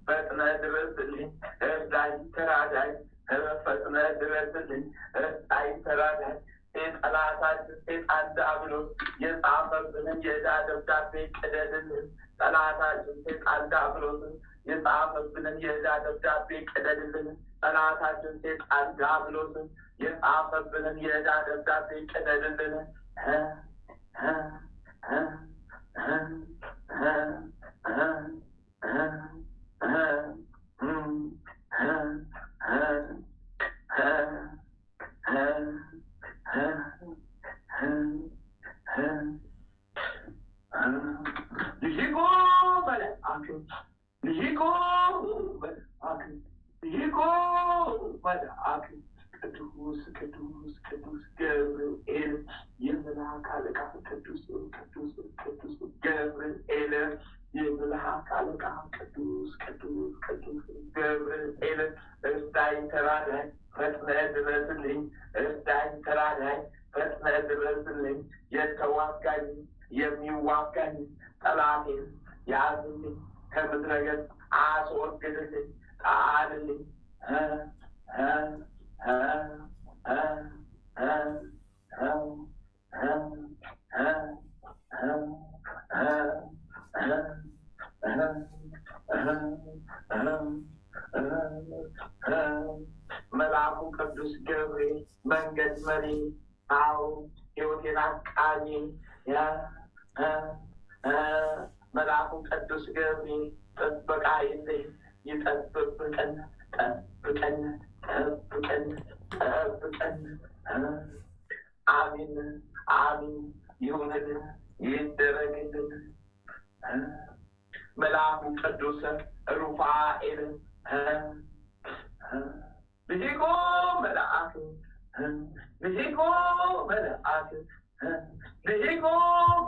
S2: ፈጥነ ድረስልኝ እርዳኝ ተራዳኝ ፈጥነ ድረስልኝ እርዳኝ ተራዳኝ ጠላታችን ሴጣን ዲያብሎስ የጻፈብንን የዕዳ ደብዳቤ ቅደድልን ጠላታችን ሴጣን ዲያብሎስን የጻፈብንን የዕዳ ደብዳቤ ቅደድልን ጠላታችን ሴጣን ዲያብሎስን የጻፈብንን የዕዳ ደብዳቤ ቅደድልን ልሂቁ መልአክ ልሂቁ መልአክ ልሂቁ መልአክ ቅዱስ ቅዱስ ቅዱስ ገብርኤል የመልአክ አለቃ ቅዱስ ቅዱስ ቅዱስ ገብርኤል የመልአክ አለቃ ቅዱስ ቅዱስ ቅዱስ ገብርኤል እርዳኝ ተራዳኝ ፈጥነ ድረስልኝ እርዳኝ ተራዳኝ ፈጥነ ድረስልኝ የተዋጋኝ የሚዋጋኝ ጠላቴን ያዝልኝ ከምድረ ገጽ አስወግድልኝ ጣልልኝ መልአኩ ቅዱስ ገብርኤል መንገድ መሪ አዎ ሕይወቴን አቃኝ መልአኩ ቅዱስ ገብርኤል ጥበቃ የለኝ ይጠብቀን ጠብቀን ጠብቀን ጠብቀን አሜን አሜን ይሁንልን ይደረግልን መልአኩ ቅዱስ ሩፋኤል ልሂቁ መልአክ ልሂቁ መልአክ ልሂቁ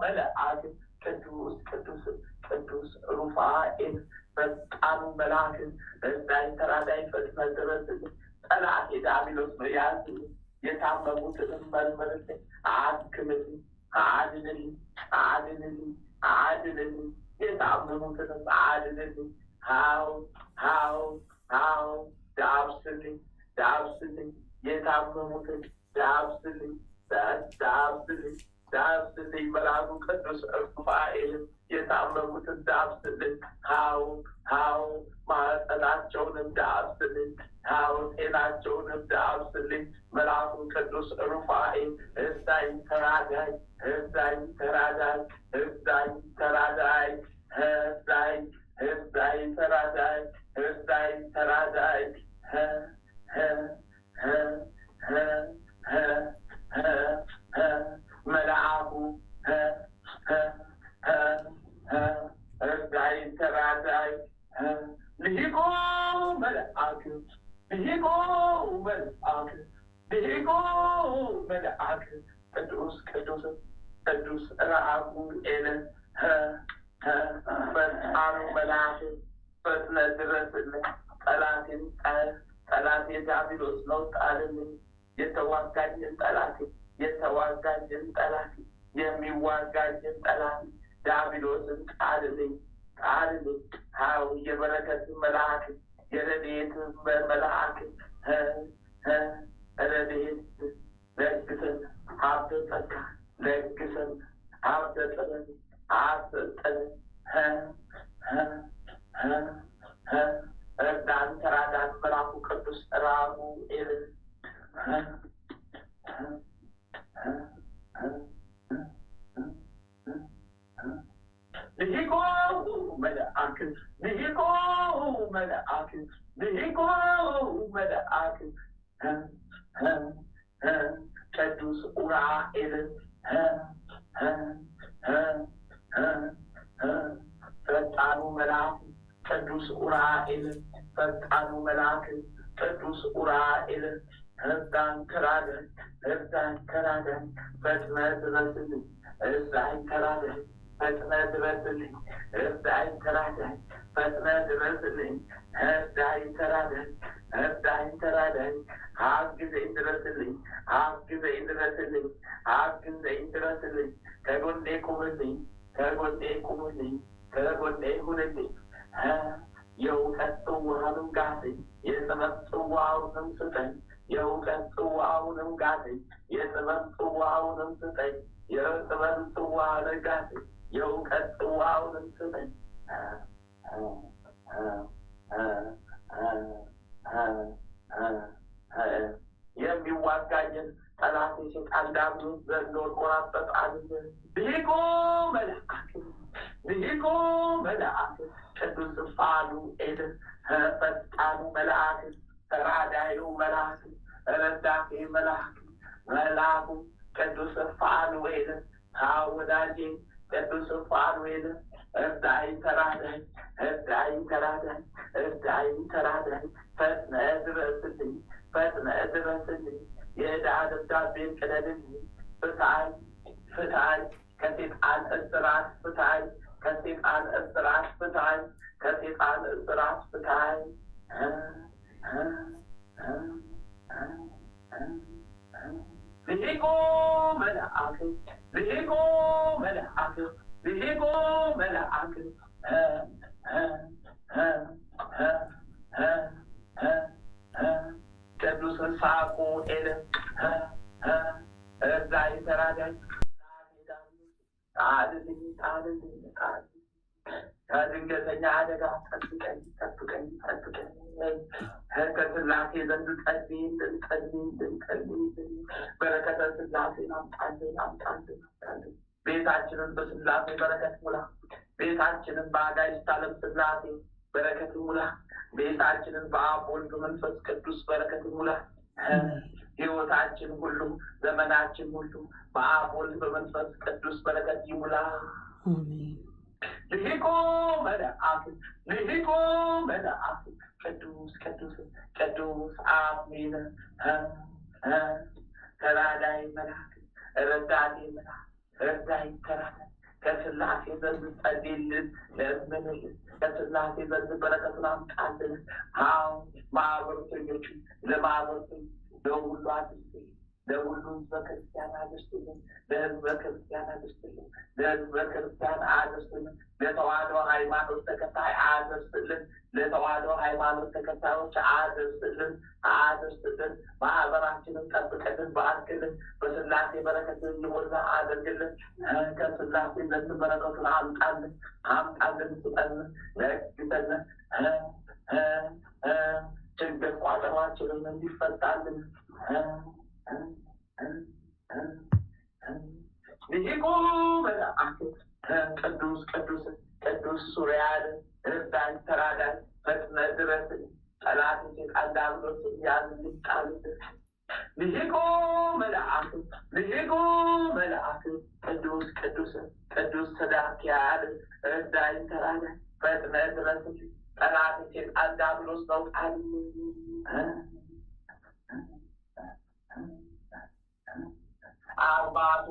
S2: መልአክ ቅዱስ ቅዱስ ቅዱስ ሩፋኤል ፈጣኑ መልአክ እርዳኝ ተራዳኝ ፈጥነ ድረስልኝ ጠላቴ ዲያብሎስ ነው ያዝልኝ የታመሙትንም መርምርልኝ አክምልኝ አድንልኝ አድንልኝ አድንልኝ የታመሙትንም አድንልኝ ሀው ሀው ሀው ዳብስልኝ ዳብስልኝ የታመሙትን ዳብስልኝ ዳብስልኝ ዳብስልኝ መልአኩ ቅዱስ ሩፋኤል የታመሙትን ዳብስልኝ ሀው ማህፀናቸውንም ዳብስልኝ ሀው ጤናቸውንም ዳብስልኝ መልአኩ ቅዱስ ሩፋኤል እርዳኝ ተራዳኝ እርዳኝ ተራዳኝ እርዳኝ ተራዳኝ እርዳኝ እርዳኝ ተራዳኝ እርዳኝ ተራዳኝ መልአኩ እርዳኝ ተራዳኝ ልሂቆ መልአክ ልሂቆ መልአክ ልሂቆ መልአክ ቅዱስ ቅዱስ ቅዱስ ራጉኤል ፈጣኑ መልአክ ፈጥነህ ድረስልኝ ጠላቴ ዲያብሎስ ነው ጣልልኝ የተዋጋኝን ጠላቴ የሚዋጋኝን ጠላቴ ዲያብሎስን ጣልልኝ ሀው የበረከት መልአክ የረድኤት መልአክ ረድኤት ለግሰን ሀብተ ጸጋ ለግሰን ሀብተ ጥበብ አሰጠን እርዳን ተራዳን መልአኩ ቅዱስ ራጉኤል ልሂቆ መልአክ ልሂቆ መልአክ ልሂቆ መልአክ ቅዱስ ኡራኤል ፈጣኑ መልአክ ቅዱስ ኡራኤል ፈጣኑ መልአክ ቅዱስ ኡራኤል እርዳን ተራዳን ፈጥነህ ድረስልኝ እርዳኝ ተራዳኝ ፈጥነህ ድረስልኝ እርዳኝ ተራዳኝ ፈጥነህ ድረስልኝ እርዳኝ ተራዳኝ አግዘኝ ድረስልኝ ከጎኔ ቁምልኝ ከጎኔ ሁንልኝ የእውቀት ጽዋውንም ጋተኝ የጥበብ ጽዋውንም ስጠኝ የእውቀት ጽዋውንም ጋተኝ የጥበብ ጽዋውንም ስጠኝ የጥበብ ጽዋውን ጋተኝ የእውቀት ጽዋውንም ስጠኝ የሚዋጋኝን ጠላት የሰይጣን ዲያብሎስ ዘንዶ ቆራጠጣልኝ ልሂቆ መልአክ ቅዱስ ፋኑኤል ፈጣኑ መልአክ ተራዳዩ መልአክ ረዳቴ መልአኩ ቅዱስ ፋኑኤል ወዳጄ ቅዱስ ፋኑኤል እርዳኝ ተራዳኝ ፈጥነህ ድረስልኝ የዕዳ ደብዳቤን ቅደድልኝ ፍታኝ ከሴጣን እስራት ፍታኝ ልሂቆ መልአክ ቅዱስ ሳሙኤል እርዳኝ ተራዳኝ ጣልልኝ ከድንገተኛ አደጋ ጠብቀኝ ከስላሴ ዘንድ ጸልይልን በረከተ ስላሴን አምጣልን ቤታችንን በስላሴ በረከት ሙላ ቤታችንን በአጋዕዝተ ዓለም ስላሴ በረከት ሙላ ቤታችንን በአብ ወልድ መንፈስ ቅዱስ በረከት ሙላ ሕይወታችን ሁሉ ዘመናችን ሁሉ በአብ ወልድ በመንፈስ ቅዱስ በረከት ይሙላ። ልሂቆ መልአክ ቅዱስ አሜን። ተራዳይ መልአክ ረዳቴ መልአክ እርዳኝ ተራዳይ ከስላሴ ዘንድ ጸልይልን ለምንልን ከስላሴ ዘንድ በረከቱን አምጣልን። አሁን ማህበረተኞቹ ለማህበረተኞች ለሁሉ አድርስ ለሁሉ ህዝበ ክርስቲያን አድርስልን፣ ለህዝበ ክርስቲያን አድርስልን፣ ለህዝበ ክርስቲያን አድርስልን፣ ለተዋሕዶ ሃይማኖት ተከታይ አድርስልን፣ ለተዋሕዶ ሃይማኖት ተከታዮች አድርስልን፣ አድርስልን። ማህበራችንን ጠብቅልን፣ ባርክልን፣ በስላሴ በረከትን ይሞላ አድርግልን። ከስላሴ ዘንድ በረከቱን አምጣልን፣ አምጣልን፣ ስጠን፣ ለግሰን ችግር ቋጠሯችንን እንዲፈታልን ሊቁ መልአክ ቅዱስ ቅዱስ ቅዱስ ሱሪያል እርዳኝ ተራዳኝ ፈጥነህ ድረስልኝ ጠላት ሴጣን ዲያብሎስን ያዝልኝ ጣልልኝ። ሊቁ መልአክ ሊቁ መልአክ ቅዱስ ቅዱስ ቅዱስ ሰዳክያል እርዳኝ ተራዳኝ ፈጥነህ ድረስልኝ ጠላት ሴጣን ዲያብሎስ ነው ጣልልኝ። አርባዕቱ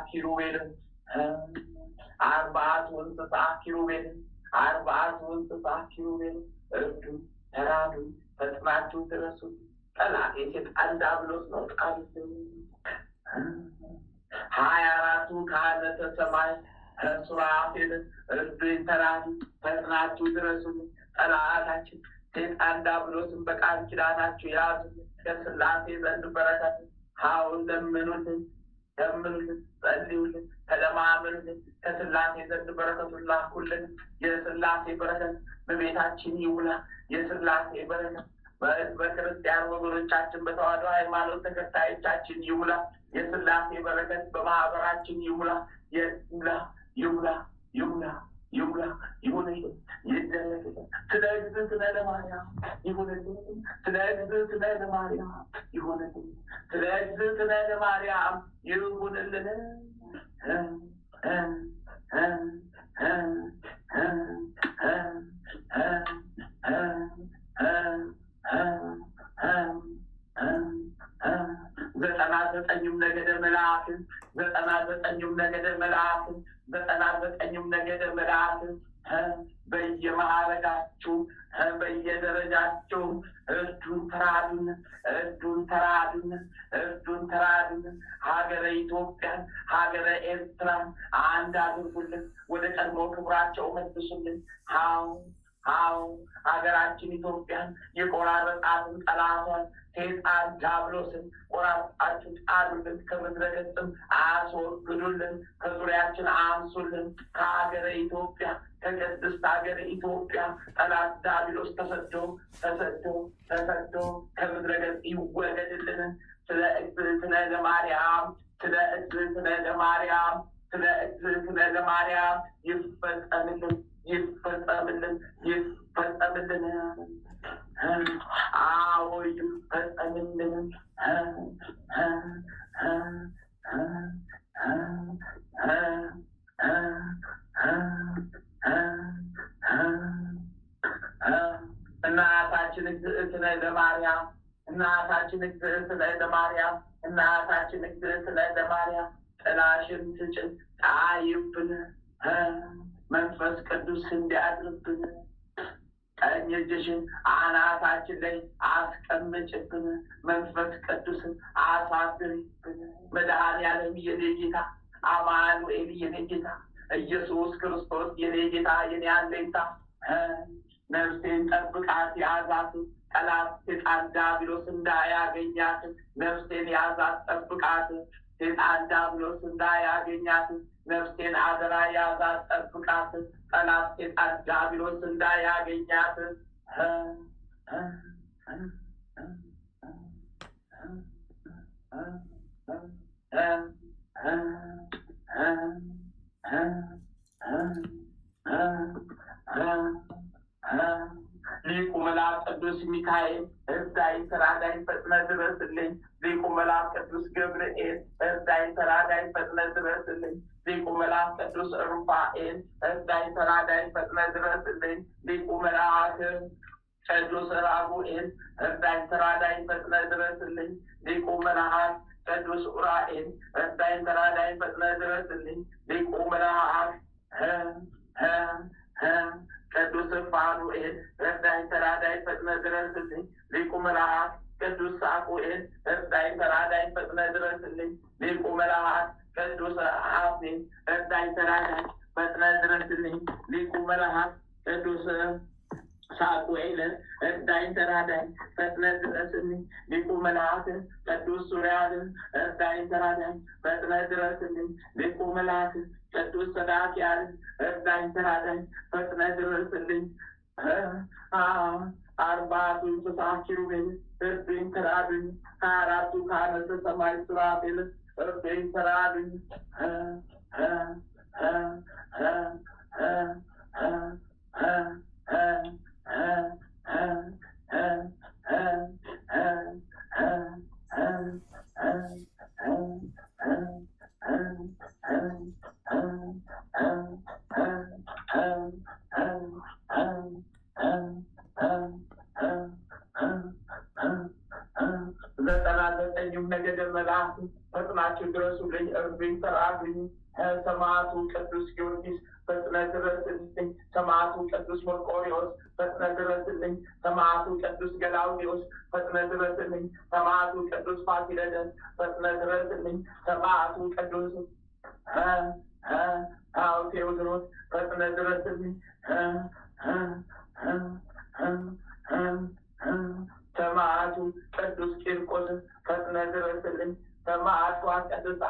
S2: ኪሩቤል አርባዕቱ እንስሳ ኪሩቤል አርባዕቱ እንስሳ ኪሩቤል እርዱኝ ተራዱኝ ፈጥናችሁ ድረሱልኝ ጠላት የሴጣን ዲያብሎስ ነው ጣሉልኝ። 24ቱ ካህናተ ሰማይ ሱራፌል እርዱኝ ተራዱኝ ፈጥናችሁ ድረሱልኝ ጠላታችን ሴጣን ዲያብሎስን በቃል ኪዳናችሁ ያዙልኝ። ከስላሴ ዘንድ በረከት አሁን ለምኑልን፣ ለምኑልን፣ ጸልዩልን፣ ተለማመኑልን። ከስላሴ ዘንድ በረከቱን ላኩልን። የስላሴ በረከት በቤታችን ይውላ። የስላሴ በረከት በክርስቲያን ወገኖቻችን በተዋሕዶ ሃይማኖት ተከታዮቻችን ይውላ። የስላሴ በረከት በማህበራችን ይውላ፣ ይውላ፣ ይውላ፣ ይውላ፣ ይውላ፣ ይሁንልን፣ ይደረግልን። ስለ እግዝእትነ ለማርያም ይሁንልን፣ ስለ እግዝእትነ ለማርያም ይሁንልን፣ ስለ እግዝእትነ ለማርያም ይሁንልን። ዘጠና ዘጠኙም ነገደ መላእክት 99ኙም ነገደ መላእክት በየማዕረጋችሁ በየደረጃችሁ እርዱን ተራዱን፣ እርዱን ተራዱን፣ እርዱን ተራዱን። ሀገረ ኢትዮጵያን ሀገረ ኤርትራን አንድ አድርጉልን፣ ወደ ቀድሞ ክብራቸው መልሱልን። አዎ ሀገራችን ኢትዮጵያን የቆራረጣትን ጠላቷን ሴጣን ዲያብሎስን ቆራርጣችሁ ጣሉልን፣ ከምድረ ገጽም አስወግዱልን፣ ከዙሪያችን አንሱልን። ከሀገረ ኢትዮጵያ ከቅድስት ሀገረ ኢትዮጵያ ጠላት ዲያብሎስ ተሰዶ ከምድረ ገጽ ይወገድልን። ስለ እግዝእትነ ለማርያም ስለ እግዝእትነ ለማርያም ስለ እግዝእትነ ለማርያም ይፈጸምልን፣ ይፈጸምልን፣ ይፈጸምልን። አዎ ይፈጸምልን። እናታችን እግዝእትነ ለማርያም እናታችን እግዝእትነ ለማርያም እናታችን እግዝእትነ ለማርያም ጥላሽን ስጭን ጣይብን መንፈስ ቅዱስ እንዲያድርብን ቀኝ እጅሽን አናታችን ላይ አስቀምጭብን መንፈስ ቅዱስን አሳድሪብን። መድኃኔዓለም የኔ ጌታ አማኑኤል የኔ ጌታ ኢየሱስ ክርስቶስ የኔ ጌታ የኔ አለኝታ ነፍሴን ጠብቃት ያዛት ጠላት ሴጣን ዲያብሎስ እንዳያገኛት ነፍሴን ያዛት ጠብቃት ሴጣን ዲያብሎስ እንዳያገኛት ነፍሴን አደራ ያዛት ጠብቃት ጠላት ሴጣን ዲያብሎስ እንዳያገኛት። ሊቁ መልአክ ቅዱስ ሚካኤል እርዳኝ ተራዳኝ ፈጥነህ ድረስልኝ። ሊቁ መልአክ ቅዱስ ገብርኤል እርዳኝ ተራዳኝ ፈጥነህ ድረስልኝ። ሊቁ መልአክ ቅዱስ ሩፋኤል እርዳኝ ተራዳኝ ፈጥነህ ድረስልኝ። ሊቁ መልአክ ቅዱስ ራጉኤል እርዳኝ ተራዳኝ ፈጥነህ ድረስልኝ። ሊቁ መልአክ ቅዱስ ኡራኤል እርዳኝ ተራዳኝ ፈጥነህ ድረስልኝ። ሊቁ መልአክ ቅዱስ ፋኑኤል እርዳኝ ተራዳኝ ፈጥነህ ድረስልኝ። ሊቁ መልአክ ቅዱስ ሳቁኤል እርዳኝ ተራዳኝ ፈጥነህ ድረስልኝ። ፈጥነህ ድረስልኝ። ሊቁ መልአክ ቅዱስ ሳሙኤል እርዳኝ ተራዳኝ፣ ፈጥነህ ድረስልኝ። ሊቁ መልአክ ቅዱስ ሱሪያል እርዳኝ ተራዳኝ፣ ፈጥነህ ድረስልኝ። ሊቁ መልአክ ቅዱስ ሰዳክያል እርዳኝ ተራዳኝ፣ ፈጥነህ ድረስልኝ። አርባቱ እንስሳ ኪሩቤል እርዱኝ ተራዱኝ፣ 24ቱ ካህናተ ሰማይ ሱራፌል እርዱኝ ተራዱኝ። ዘጠኙም ነገደ መላእክት ፈጥናችሁ ድረሱልኝ፣ እርዱኝ ተራዱኝ። ሰማዕቱ ቅዱስ ጊዮርጊስ ፈጥነህ ድረስልኝ። ሰማዕቱ ቅዱስ መርቆሬዎስ ፈጥነህ ድረስልኝ። ሰማዕቱ ቅዱስ ገላውዴዎስ ፈጥነህ ድረስልኝ። ሰማዕቱ ቅዱስ ፋሲለደስ ፈጥነህ ድረስልኝ። ሰማዕቱ ቅዱስ ቴዎድሮስ ፈጥነህ ድረስልኝ። ሰማዕቱ ቅዱስ ቂርቆስ ፈጥነህ ድረስልኝ። ሰማዕቷ ቅድስት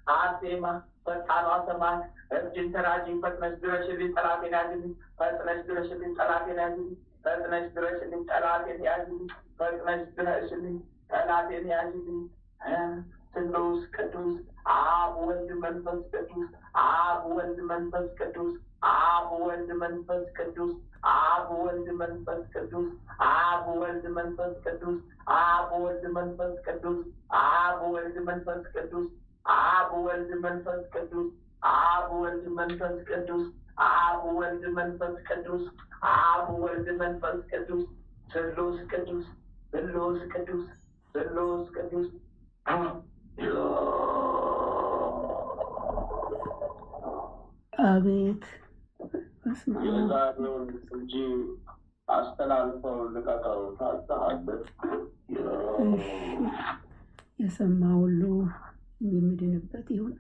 S2: አርሴማ ፈጣኗ ሰማዕት እርጅን ተራጂኝ፣ ፈጥነሽ ድረሽልኝ ጠላቴን ያዝልኝ። ፈጥነሽ ድረሽልኝ ጠላቴን ያዝልኝ። ፈጥነሽ ድረሽልኝ ጠላቴን ያዝልኝ። ፈጥነሽ ድረሽልኝ ጠላቴን ያዝልኝ። ስሉስ ቅዱስ አብ ወልድ መንፈስ ቅዱስ፣ አብ ወልድ መንፈስ ቅዱስ፣ አብ ወልድ መንፈስ ቅዱስ፣ አብ ወልድ መንፈስ ቅዱስ፣ አብ ወልድ መንፈስ ቅዱስ፣ አብ ወልድ መንፈስ ቅዱስ፣ አብ ወልድ መንፈስ ቅዱስ፣ አብ ወልድ መንፈስ ቅዱስ፣ አብ ወልድ መንፈስ ቅዱስ፣ አብ ወልድ መንፈስ ቅዱስ፣ አብ ወልድ መንፈስ ቅዱስ። ስሉስ ቅዱስ፣ ስሉስ ቅዱስ፣ ስሉስ ቅዱስ።
S3: አቤት በስመ አብ
S2: እንጂ አስተላልፈው ልቀቀው ታዛሃለህ።
S3: የሰማ ሁሉ የሚድንበት ይሁን።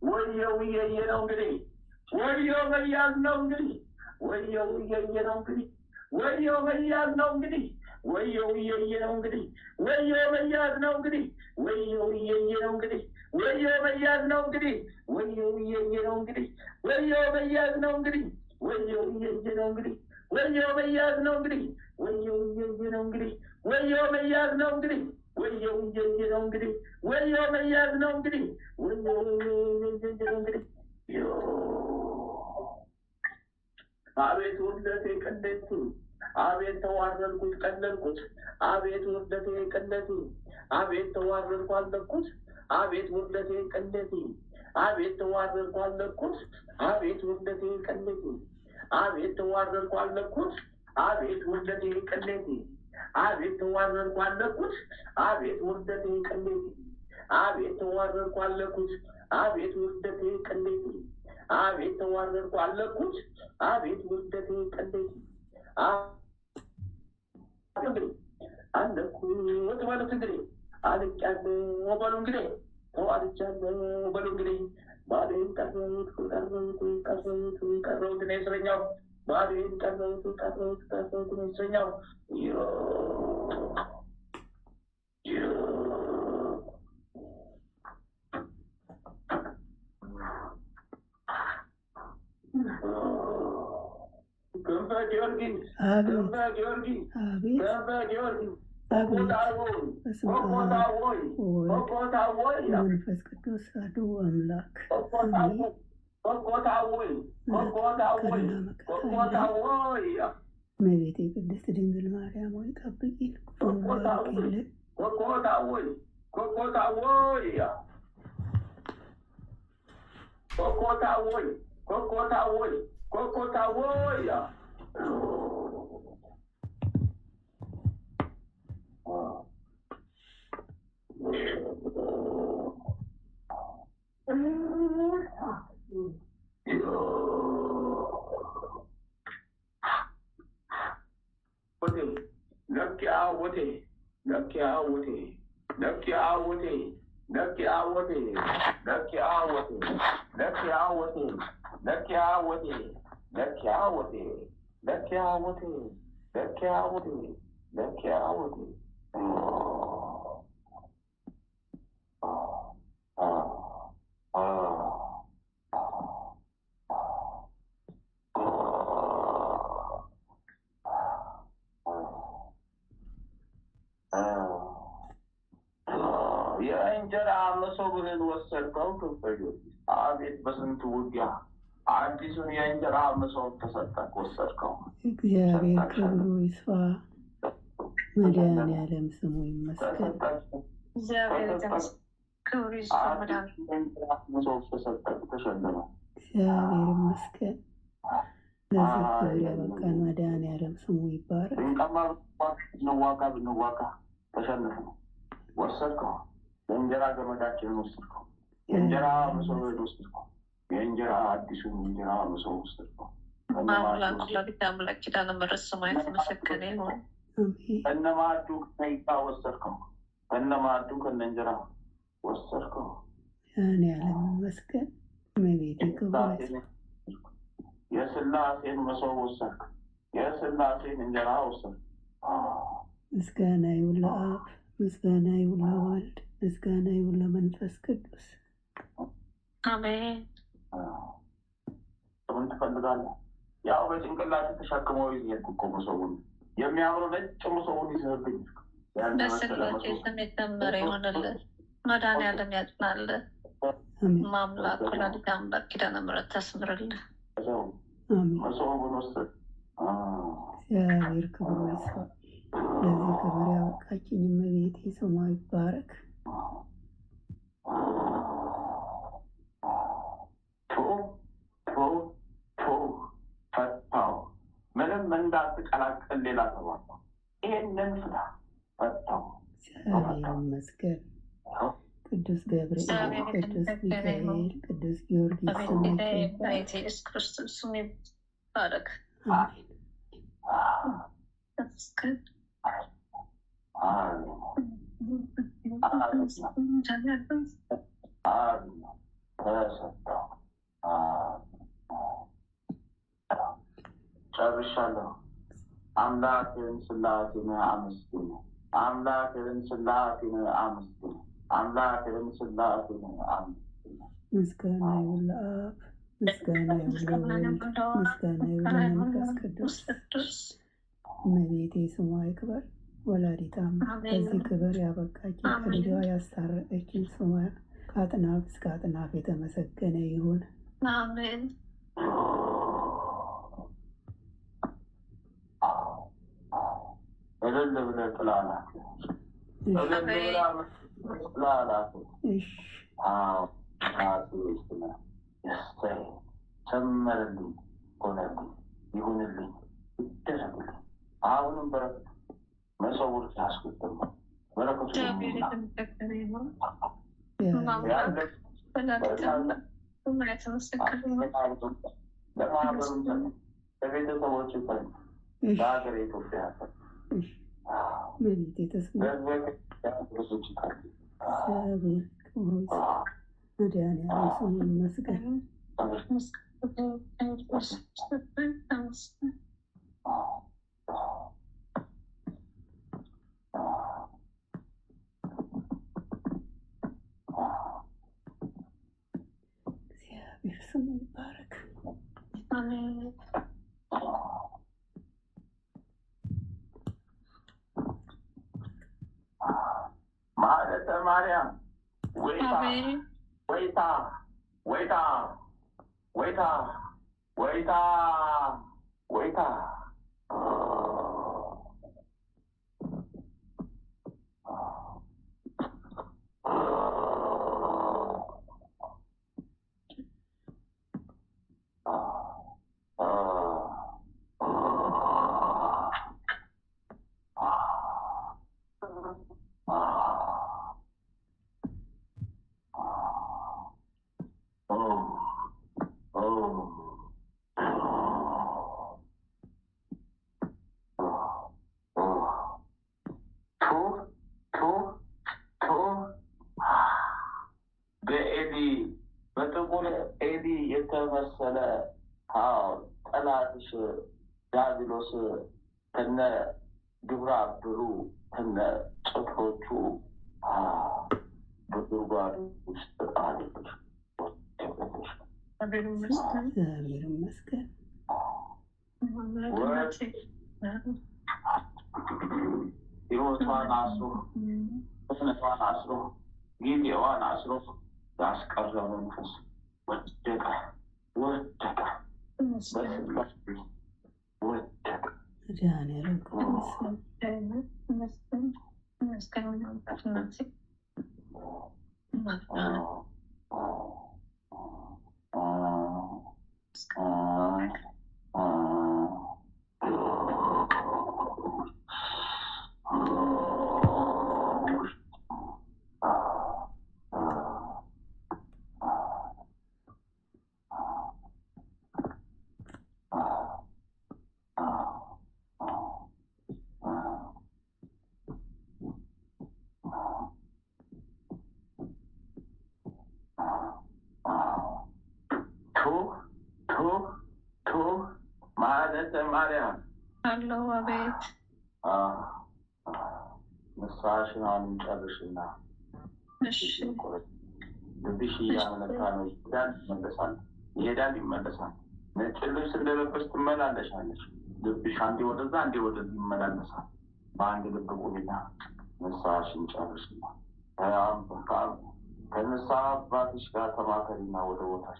S2: ወየው እየየ ነው እንግዲህ፣ ወየው መያዝ ነው እንግዲህ፣ ወየው እየየ ነው እንግዲህ፣ ወየው መያዝ ነው እንግዲህ፣ ወየው እየየ ነው እንግዲህ፣ ወየው መያዝ ነው እንግዲህ፣ ወየው እየየ ነው እንግዲህ፣ ወየው መያዝ ነው እንግዲህ፣ ወየው እየየ ነው እንግዲህ፣ ወየው መያዝ ነው እንግዲህ፣ ወየው እየየ ነው እንግዲህ፣ ወየው መያዝ ነው እንግዲህ፣ ወየው እየየ ነው እንግዲህ፣ ወየው መያዝ ነው እንግዲህ፣ ወየው እየየ ነው እንግዲህ፣ ወየው መያዝ ነው እንግዲህ፣ ወየው እየየ ነው እንግዲህ። አቤት ውርደቴ ቅሌቱ፣ አቤት ተዋረድኩት ቀለልኩት፣ አቤት ውርደቴ ቅሌቱ፣ አቤት ተዋረድኩ አለቅኩት፣ አቤት ውርደቴ ቅሌቱ፣ አቤት ተዋረድኩ አለቅኩት፣ አቤት ውርደቴ ቅሌቱ፣ አቤት ተዋረድኩ አለቅኩት፣ አቤት ውርደቴ ቅሌቱ፣ አቤት ተዋረድኩ አለቅኩት፣ አቤት ውርደቴ ቅሌቱ፣ አቤት ተዋረድኩ አለቅኩት፣ አቤት ውርደቴ ቅሌቱ፣ አቤት ተዋረድኩ አለቅኩት፣ አቤት ውርደቴ ቅሌቱ። አለቅኩት በሉት እንግዲህ፣ አልቄያለሁ በሉ እንግዲህ፣ ተዋርጃለሁ በሉ እንግዲህ። ባሌን ቀረሁት እኔ እስረኛው፣ ባሌን ቀረሁት እኔ እስረኛው። ክንፈ ጊዮርጊስ፣ ክንፈ ጊዮርጊስ፣ ክንፈ ጊዮርጊስ፣
S3: መንፈስ ቅዱስ አሐዱ አምላክ እመቤቴ ቅድስት ድንግል ማርያም ሆይ ጠብቂን፣ ክፉን ባርኪልን።
S2: የእንጀራ መሶብህን ወሰድከው ክፈዩ። አቤት በስንት ውጊያ አዲሱን የእንጀራ መሶብ ተሰጠህ፣ ወሰድከው።
S3: እግዚአብሔር ክብሩ ይስፋ። መድኃኒዓለም ስሙ ይመስገን።
S4: እግዚአብሔር ክብሩ ይስፋ።
S2: መሶብ ተሰጠህ፣ ተሸለመ።
S3: እግዚአብሔር ይመስገን። ለዚህ ክብር ያበቃን መድኃኒዓለም ስሙ ይባረክ።
S2: ብንዋጋ ተሸንፈን ወሰድከው። የእንጀራ ገመዳችንን ወሰድከው። የእንጀራ መሶብህን ወሰድከው። የእንጀራ አዲሱን የእንጀራ መሶብ ወሰድከው።
S4: አምላክ ወላዲተ አምላክ ኪዳነ ምሕረት ስሙ የተመሰገነ ይሁን።
S2: ከነ ማዕዱ ከይታ ወሰድከው። ከነ ማዕዱ ከነ እንጀራ ወሰድከው።
S3: መድኃኒዓለም ይመስገን። እመቤቴ ክብሩ ይስፋ።
S2: የሥላሴን መሶብ ወሰድክ። የሥላሴን እንጀራ ወሰድክ።
S3: ምስጋና ይሁን ለአብ፣ ምስጋና ይሁን ለወልድ፣ ምስጋና ይሁን ለመንፈስ ቅዱስ።
S4: አሜን።
S2: ምን ትፈልጋለህ? ያው በጭንቅላት ተሸክመው ይሄድ እኮ መሶቡን፣ የሚያምረው ነጭ መሶቡን ይዘህብኝ።
S4: በስላሴ ስም የተመረ ይሆንልን። መድኃኒዓለም ያጽናልን። ማምላክ ወላዲተ አምላክ ኪዳነ ምሕረት ታስምርልን።
S2: መሶቡን ወሰድ።
S3: እግዚአብሔር ክብሩ ይስፋ። ለዚህ ክብር ያበቃችኝ እመቤቴ ስሟ ይባረክ።
S2: ፈታው። ምንም እንዳትቀላቀል ሌላ ተባለ። ይሄንን ፍታ፣ ፈታው።
S3: እግዚአብሔር ይመስገን። ቅዱስ ገብርኤል፣ ቅዱስ ሚካኤል፣ ቅዱስ ጊዮርጊስ ስሙ ይባረክ።
S4: ኢየሱስ ክርስቶስ ስሙ ይባረክ።
S3: አሜን።
S2: ጨርሻለሁ። አምላክን ሥላሴን አመስግን። አምላክን ሥላሴን አመስግን። አምላክን ሥላሴን አመስግን።
S3: ምስጋና ይሁን ለአብ፣ ምስጋና ይሁን ለወልድ፣ ምስጋና ይሁን ለመንፈስ ቅዱስ። እመቤቴ ስሟ ይክበር። ወላዲተ አምላክ ለዚህ ክብር ያበቃችን፣ ከልጇ ያስታረቀችን ስሟ ከአጥናፍ እስከ አጥናፍ የተመሰገነ ይሁን።
S4: አሜን።
S2: እልል ብለህ ጥላላት፣ እልል ብለህ ጥላላት። ሰመረልኝ፣ ሆነልኝ፣ ይሁንልኝ፣ ይደረግልኝ። አሁንም በረከት መሶቡን ያስገጥም በረከቱ ለማህበሩም ለቤተሰቦች ይፈል ለሀገር ኢትዮጵያ
S3: መድኃኒዓለም ስሙ ይመስገን። እግዚአብሔር ስሙ ይባረክ።
S2: ማለተ ማርያም ወይታ ወይታ ወይታ ወይታ ወይታ ወይታ የተመሰለ ጠላትሽ ዲያብሎስ ከነ ግብረ አበሩ ከነ ጭፍሮቹ በጉድጓድ ውስጥ አለች።
S3: እግዚአብሔር ይመስገን።
S2: ሕይወቷን አስሮ እምነቷን አስሮ ጊዜዋን አስሮ ያስቀረ መንፈስ ወደቀ ወደቀ። ማለት ማርያም
S4: አለው። አቤት
S2: ንስሐሽን አሁን ጨርሽና ልብሽ እያመነታ ነው። ይሄዳል ይመለሳል። ነጭ ልብስ እንደለበስ ትመላለሻለሽ። ልብሽ አንዴ ወደዛ አንዴ ወደዚህ ይመላለሳል። በአንድ ልብ ቁሚና ንስሐሽን ጨርሽና ከንስሐ አባትሽ ጋር ተማከሪና ወደ ቦታሽ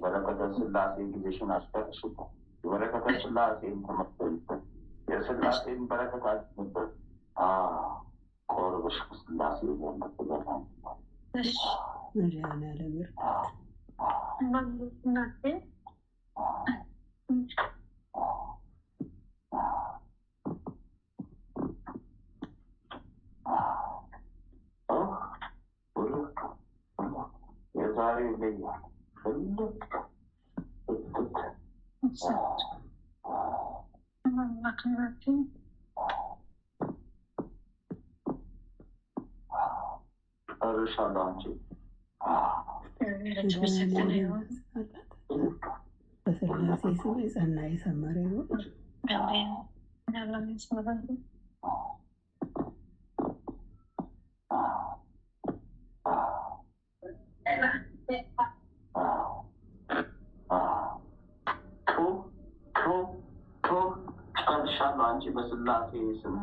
S2: በረከተ ስላሴ ጊዜሽን አስጨርሽበት። የበረከተ ስላሴን ተመክተልበት። የስላሴን በረከት አግኝበት። ቆርበሽ ስላሴ ዘንበትበታ
S3: መድኃኒዓለም ይርዳት።
S2: የዛሬው ይለያል። ጨርሻለሁ። አንቺ
S3: በስላሴ ስም የጸና የሰመረ ይሁን።
S2: ጨርሻለሁ። አንቺ በስላሴ ስም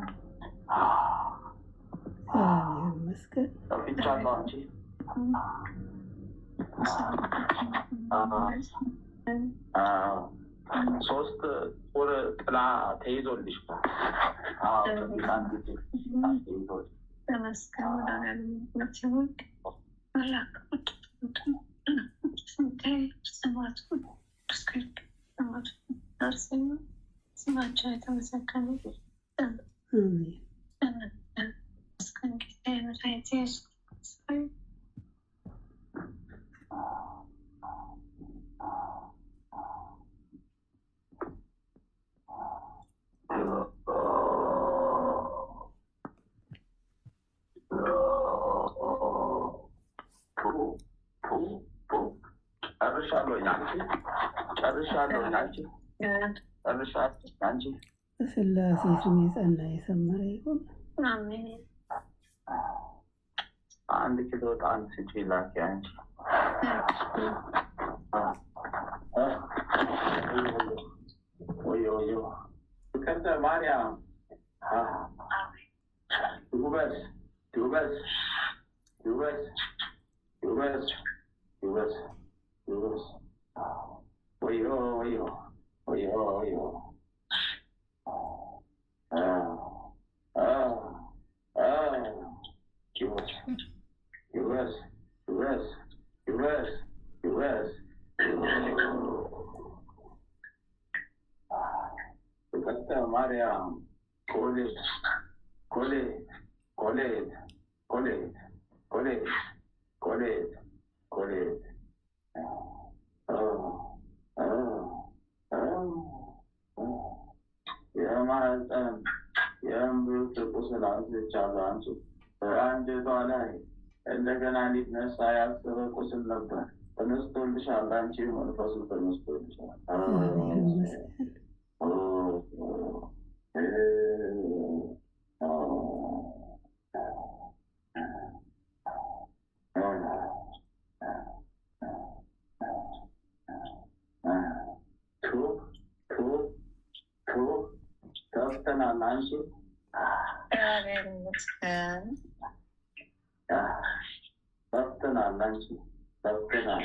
S3: እግዚአብሔር ይመስገን።
S2: ጠፍቻለሁ። አንቺ ሶስት ቁር ጥላ ተይዞልሽ
S4: ስማቸው የተመሰገነ
S3: በስላሴ ስም የጸና የሰመረ ይሁን።
S2: አንድ ኪሎ ጣን ስጪ ላኪ። አንቺ ወዮ ፍቅርተ ማርያም ዩበስ ዩበስ ዩበስ ዩበስ ዩበስ ዩበስ ወዮ ወዮ ወዮ ወዮ Maria, Colette. የእምብርት ቁስል አንስቻለሁ። አንቺ በአንጀቷ ላይ እንደገና ሊነሳ ያሰበ ቁስል ነበር። ተነስቶልሻል። አንቺ መንፈሱ ተነስቶልሻል።
S3: እግዚአብሔር ይመስገን።
S2: ተፍተናል። አንቺ
S4: እግዚአብሔር ይመስገን።
S2: ተፍተናል። አንቺ ተፍተናል።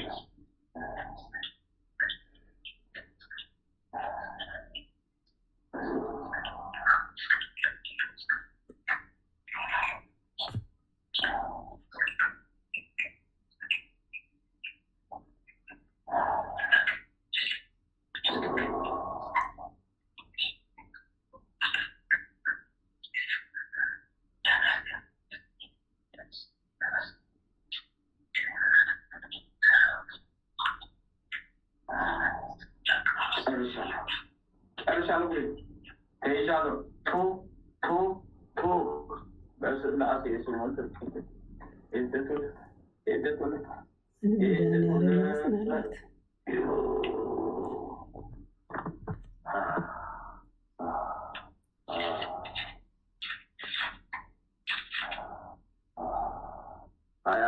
S3: መድኃኒዓለም ያጽናላት።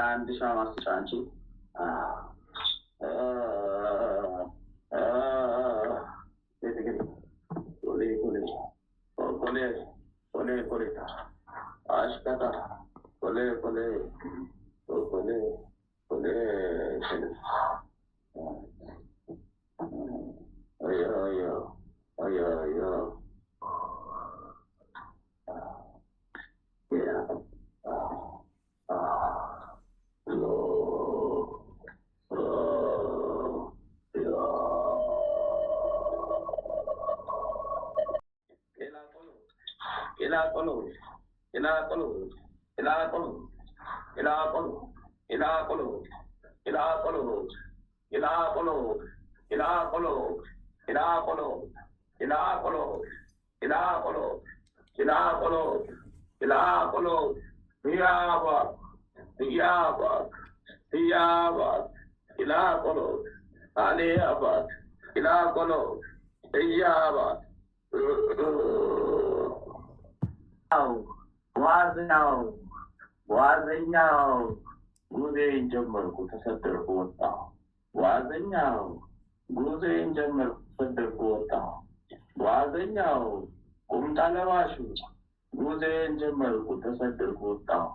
S2: አንድ ሻማ ስጫ አንቺ ዋዘኛው ጉዜን ጀመርኩ ተሰደርኩ ወጣሁ። ዋዘኛው ጉዜን ጀመርኩ ተሰደርኩ ወጣሁ። ዋዘኛው ቁምጣ ለባሹ ጉዜን ጀመርኩ ተሰደርኩ ወጣሁ።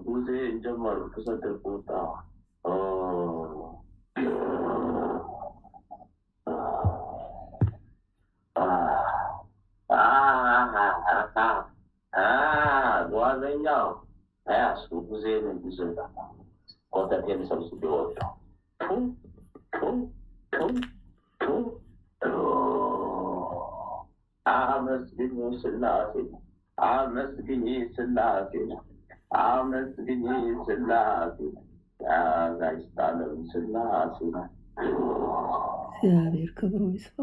S2: ጉዜን ጀመርኩ ተሰደርኩ ወጣሁ። ዋዘኛው ያሱ ጉዜን ይዘጋ ኮተቴን ሰብስቤ ወጣሁ። አመስግኝ ስላሴ አመስግኝ ስላሴ አመስግኝ ስላሴ ያጋጭታለም ስላሴ
S3: እግዚአብሔር ክብሩ ይስፋ።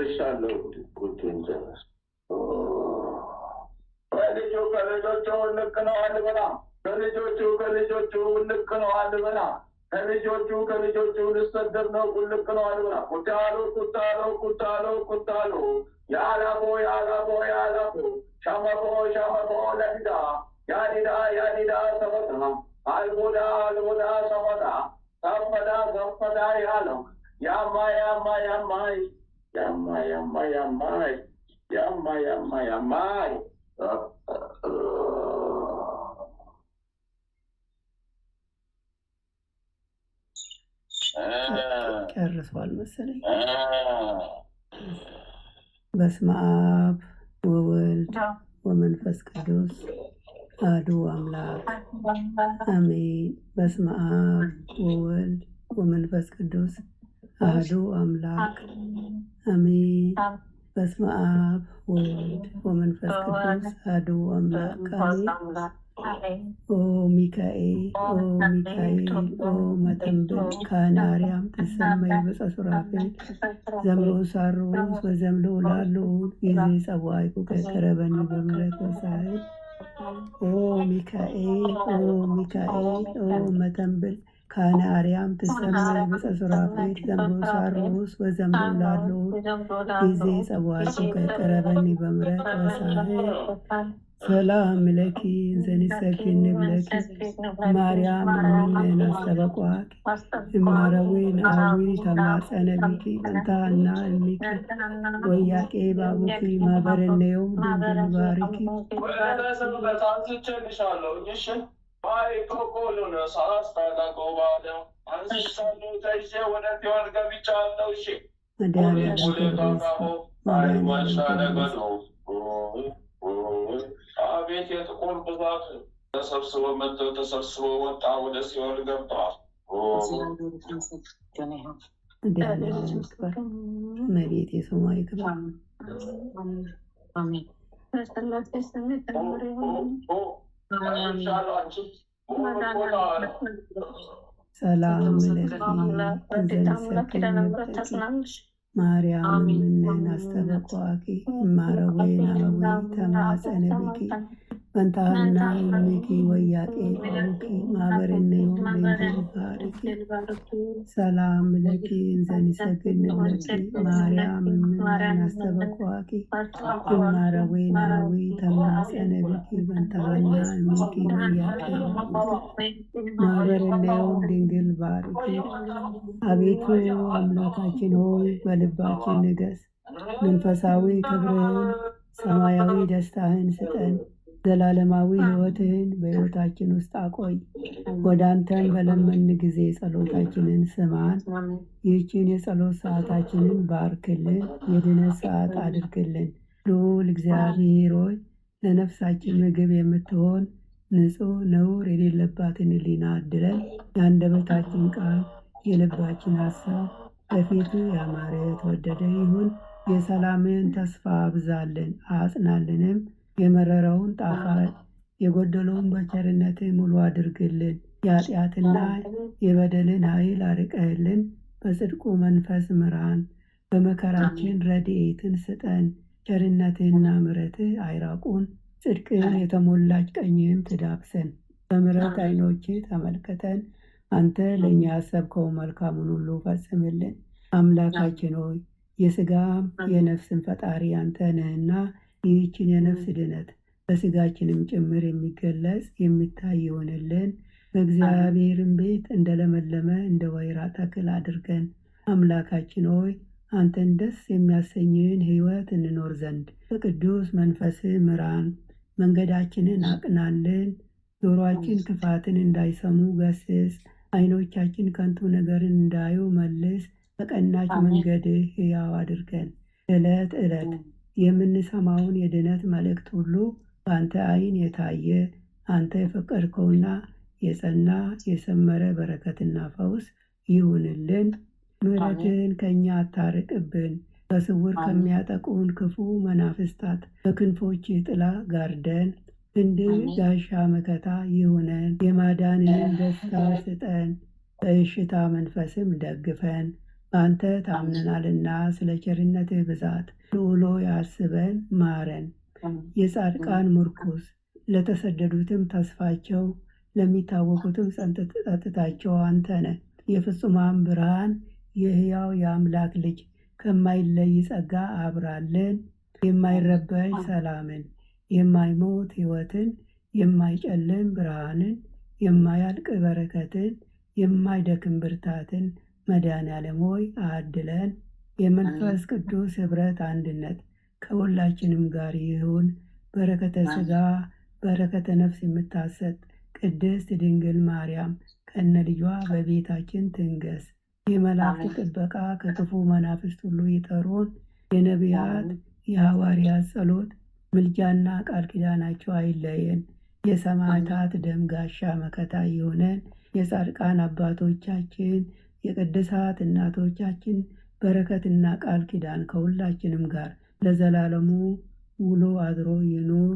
S2: ጨርሻለሁ። ጉዳዩን ጨረስኩ። ከልጆቹ ልክ ነው አልበላ ከልጆቹ ልክ ነው አልበላ ከልጆቹ ልሰደር ነው ልክ ነው አልበላ ኩታሎ ያላቦ ሸመቦ ለዲዳ ያዲዳ ሰመታ አልቦዳ ሰመታ ሰፈዳ ያለው ያማይ
S3: ጨርሷል መሰለኝ። በስመ አብ ወወልድ ወመንፈስ ቅዱስ አሐዱ አምላክ አሜን። በስመ አብ ወወልድ ወመንፈስ ቅዱስ አሐዱ አምላክ አሜን። በስመ አብ ወወልድ ወመንፈስ ቅዱስ አሐዱ አምላክ አሜን። ኦ ሚካኤል ኦ ሚካኤል ኦ መተንብል ካህነ አርያም ትሰመይ በጸሱራፌል ዘምሮ ሳሮስ ወዘምሎ ላሉ ጊዜ ጸዋይኩ ከቀረበኒ በምሕረት ወሳይል ኦ ሚካኤል ኦ ሚካኤል ኦ መተንብል ካህነ አርያም ትሰመይ በጸሱራፌል ዘምሮ ሳሮስ ወዘምሎ ላሉ ጊዜ ጸዋይኩ ከቀረበኒ በምሕረት ወሳይል ሰላም ለኪ ዘንሰግድ ብለኪ ማርያም እምነ አስተበቋቂ እማረዊን አዊ ተማጸነ ቢኪ እንታና እሚኪ ወያቄ ባቡኪ ማበረነው ድንግል ባርኪ
S2: አቤት የጥቁር ብዛት ተሰብስበው መጥተው ተሰብስበው ወጣ ወደ ሲኦል ገብተዋል።
S3: መቤት የስሟ ይክበር። ሰላም ለኪ ዘንሰክድ ማርያም እምነ አስተበቋቂ እማረዌን አዊ ተማጸነ ቢኪ በንታና እምኪ ወያቄ ባቡኪ ማበረነዮ ድንግል ባርኪ ሰላም ለኪ ዘንሰግድ ብለኪ ማርያም እምነ አስተበቋቂ እማረዌን አዊ ተማጸነ ቢኪ በንታና እምኪ ወያቄ ባቡኪ ማበረነዮ ድንግል ባርኪ። አቤቱ አምላካችን ሆይ በልባችን ንገስ፣ መንፈሳዊ ክብርህን ሰማያዊ ደስታህን ስጠን፣ ዘላለማዊ ሕይወትህን በሕይወታችን ውስጥ አቆይ። ወደ አንተን በለመን ጊዜ ጸሎታችንን ስማን። ይህችን የጸሎት ሰዓታችንን ባርክልን፣ የድነት ሰዓት አድርግልን። ልዑል እግዚአብሔር ሆይ ለነፍሳችን ምግብ የምትሆን ንጹሕ ነውር የሌለባትን ሕሊና አድለን። የአንደበታችን ቃል የልባችን ሐሳብ በፊቱ ያማረ የተወደደ ይሁን። የሰላምን ተስፋ አብዛልን አጽናልንም። የመረረውን ጣፋጭ የጎደለውን በቸርነት ሙሉ አድርግልን። የኃጢአትና የበደልን ኃይል አርቀህልን። በጽድቁ መንፈስ ምራን። በመከራችን ረድኤትን ስጠን። ቸርነትህና ምሕረትህ አይራቁን። ጽድቅን የተሞላች ቀኝህም ትዳብሰን። በምሕረት ዓይኖችህ ተመልከተን። አንተ ለእኛ ያሰብከው መልካሙን ሁሉ ፈጽምልን። አምላካችን ሆይ የሥጋም የነፍስን ፈጣሪ አንተ ነህና ይህችን የነፍስ ድነት በሥጋችንም ጭምር የሚገለጽ የሚታይ ይሆንልን። በእግዚአብሔርም ቤት እንደለመለመ እንደ ወይራ ተክል አድርገን። አምላካችን ሆይ አንተን ደስ የሚያሰኝህን ሕይወት እንኖር ዘንድ በቅዱስ መንፈስህ ምራን። መንገዳችንን አቅናልን። ጆሮአችን ክፋትን እንዳይሰሙ ገስጽ። ዓይኖቻችን ከንቱ ነገርን እንዳዩ መልስ። በቀናች መንገድህ ሕያው አድርገን። ዕለት ዕለት የምንሰማውን የድነት መልእክት ሁሉ በአንተ ዓይን የታየ አንተ የፈቀድከውና የጸና የሰመረ በረከትና ፈውስ ይሁንልን። ምሕረትህን ከእኛ አታርቅብን። በስውር ከሚያጠቁን ክፉ መናፍስታት በክንፎችህ ጥላ ጋርደን። እንደ ጋሻ መከታ ይሁነን። የማዳንህን ደስታ ስጠን። በእሽታ መንፈስም ደግፈን። በአንተ ታምነናልና ስለ ቸርነትህ ብዛት ልዑሎ ያስበን ማረን። የጻድቃን ምርኩስ ለተሰደዱትም ተስፋቸው ለሚታወቁትም ጸጥታቸው አንተ ነህ። የፍጹማን ብርሃን የሕያው የአምላክ ልጅ ከማይለይ ጸጋ አብራልን። የማይረበሽ ሰላምን፣ የማይሞት ሕይወትን፣ የማይጨልም ብርሃንን፣ የማያልቅ በረከትን፣ የማይደክም ብርታትን መድኃኔዓለም ሆይ አድለን። የመንፈስ ቅዱስ ኅብረት አንድነት ከሁላችንም ጋር ይሁን። በረከተ ሥጋ በረከተ ነፍስ የምታሰጥ ቅድስት ድንግል ማርያም ከነ ልጇ በቤታችን ትንገስ። የመላእክት ጥበቃ ከክፉ መናፍስት ሁሉ ይጠሩን። የነቢያት የሐዋርያት ጸሎት ምልጃና ቃል ኪዳናቸው አይለየን። የሰማዕታት ደም ጋሻ መከታ ይሁነን። የጻድቃን አባቶቻችን የቅድሳት እናቶቻችን በረከትና ቃል ኪዳን ከሁላችንም ጋር ለዘላለሙ ውሎ አድሮ ይኑር።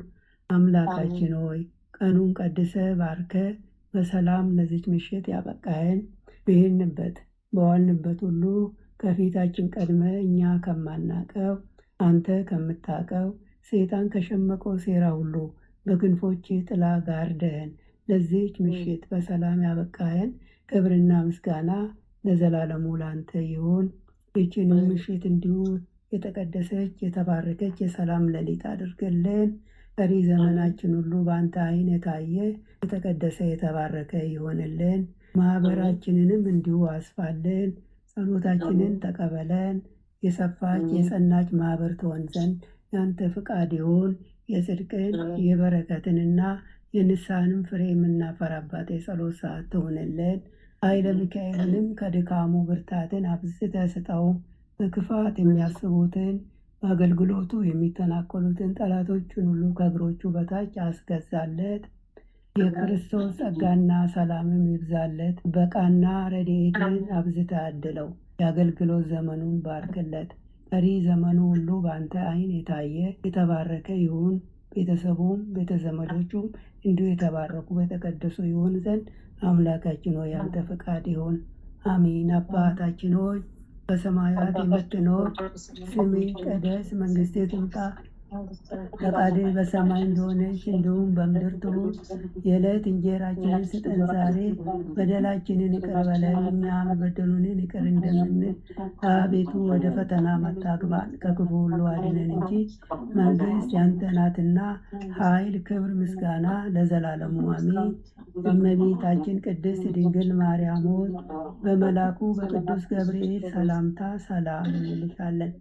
S3: አምላካችን ሆይ ቀኑን ቀድሰ ባርከ በሰላም ለዚች ምሽት ያበቃህን ብሄንበት በዋልንበት ሁሉ ከፊታችን ቀድመ እኛ ከማናቀው አንተ ከምታቀው ሰይጣን ከሸመቀው ሴራ ሁሉ በክንፎች ጥላ ጋርደህን ለዚች ምሽት በሰላም ያበቃህን ክብርና ምስጋና ለዘላለሙ ላንተ ይሁን። ይህችንም ምሽት እንዲሁ የተቀደሰች የተባረከች የሰላም ሌሊት አድርገልን። ቀሪ ዘመናችን ሁሉ በአንተ ዓይን የታየ የተቀደሰ የተባረከ ይሆንልን። ማህበራችንንም እንዲሁ አስፋልን። ጸሎታችንን ተቀበለን። የሰፋች የጸናች ማህበር ትሆን ዘንድ ያንተ ፍቃድ ይሁን። የጽድቅን የበረከትንና የንስሐንም ፍሬ የምናፈራባት የጸሎት ሰዓት ትሆንልን። ኃይለ ሚካኤልንም ከድካሙ ብርታትን አብዝተ ስጠው። በክፋት የሚያስቡትን በአገልግሎቱ የሚተናኮሉትን ጠላቶቹን ሁሉ ከእግሮቹ በታች አስገዛለት። የክርስቶስ ጸጋና ሰላምም ይብዛለት። በቃና ረድኤትን አብዝተ አድለው። የአገልግሎት ዘመኑን ባርክለት። ቀሪ ዘመኑ ሁሉ በአንተ ዓይን የታየ የተባረከ ይሁን። ቤተሰቡም ቤተዘመዶቹም እንዲሁ የተባረኩ የተቀደሱ ይሆን ዘንድ አምላካችን ሆይ ያንተ ፈቃድ ይሁን። አሜን። አባታችን ሆይ በሰማያት የምትኖር ስምህ ይቀደስ፣ መንግሥትህ ትምጣ፣ ፈቃድህ በሰማይ እንደሆነች እንዲሁም በምድር ትሁን። የዕለት እንጀራችንን ስጠን ዛሬ፣ በደላችንን ይቅር በለን እኛም የበደሉንን ይቅር እንደምንል፣ አቤቱ ወደ ፈተና አታግባን ከክፉ ሁሉ አድነን እንጂ መንግሥት ያንተ ናትና ኃይል፣ ክብር፣ ምስጋና ለዘላለሙ አሜን። እመቤታችን ቅድስት ድንግል ማርያም ሆይ በመልአኩ በቅዱስ ገብርኤል ሰላምታ ሰላም እንልሻለን።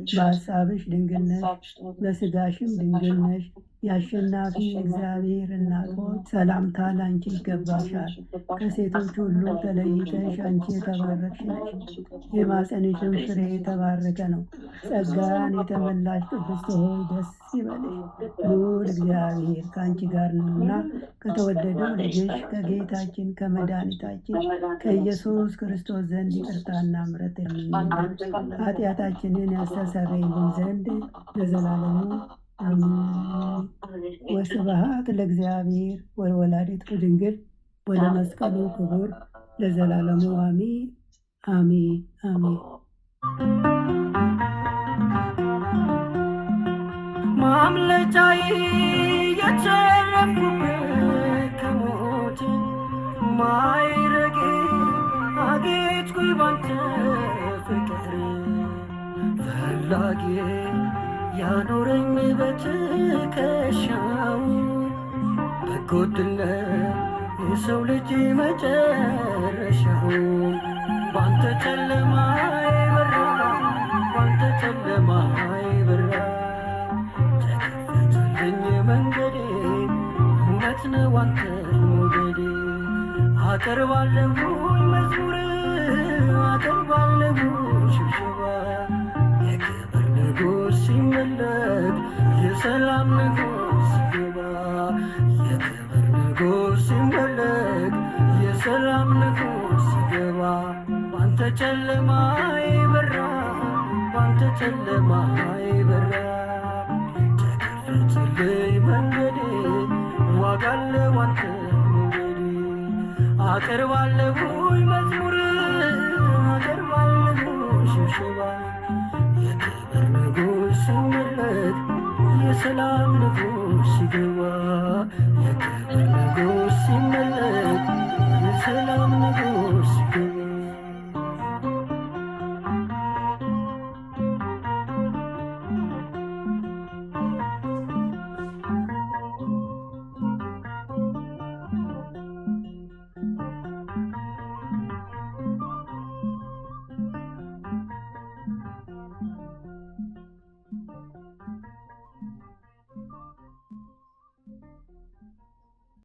S3: በሐሳብሽ ድንግል ነሽ፣ በሥጋሽም ድንግል ነሽ። የአሸናፊ እግዚአብሔር እናት ሆይ ሰላምታ ለአንቺ ይገባሻል። ከሴቶች ሁሉ ተለይተሽ አንቺ የተባረክሽ ነሽ፣ የማኅፀንሽም ፍሬ የተባረከ ነው። ጸጋን የተመላሽ ቅድስት ሆይ ደስ ይበልሽ፣ ልዑል እግዚአብሔር ከአንቺ ጋር ነውና ከተወደደው ልጅሽ ከጌታችን ከመድኃኒታችን ከኢየሱስ ክርስቶስ ዘንድ ይቅርታና ምሕረት የምንለን ኃጢአታችንን ያስተሰርይልን ዘንድ ለዘላለሙ አሜን። ወስብሐት ለእግዚአብሔር ወለወላዲቱ ድንግል ወለመስቀሉ ክቡር ለዘላለሙ አሜን አሜን አሜን።
S1: ማምለጫዬ የተረፍኩበት ከሞት ማዕረጌ አጌጥኩኝ ባንተ ፍቅር ፈላጊ ያኖረኝ በትከሻው በጎድነት የሰው ልጅ መጨረሻው ባንተ ጨለማ ይበራ ባንተ ጨለማ ይበራ ተከፈተልኝ መንገዴ እውነት ነው አንተ መውደዴ አቀርባለሁኝ መዝሙር አቀርባለሁ ሽብሸባ የክብር ንጉሥ ሲመለክ የሰላም ንጉሥ ሲገባ የክብር ንጉሥ ሲመለክ የሰላም ንጉሥ ሲገባ ባንተ ጨለማ ይበራ ባንተ ጨለማ ይበራ ተከፈተልኝ መንገዴ ዋጋለሁ አንተ መውደዴ አቀርባለሁኝ መዝሙር አቀርባለሁ ሽብሸባ የክብር ንጉሥ ሲመለክ የሰላም ንጉሥ ሲገባ የክብር ንጉሥ ሲመለክ የሰላም ንጉሥ ሲገባ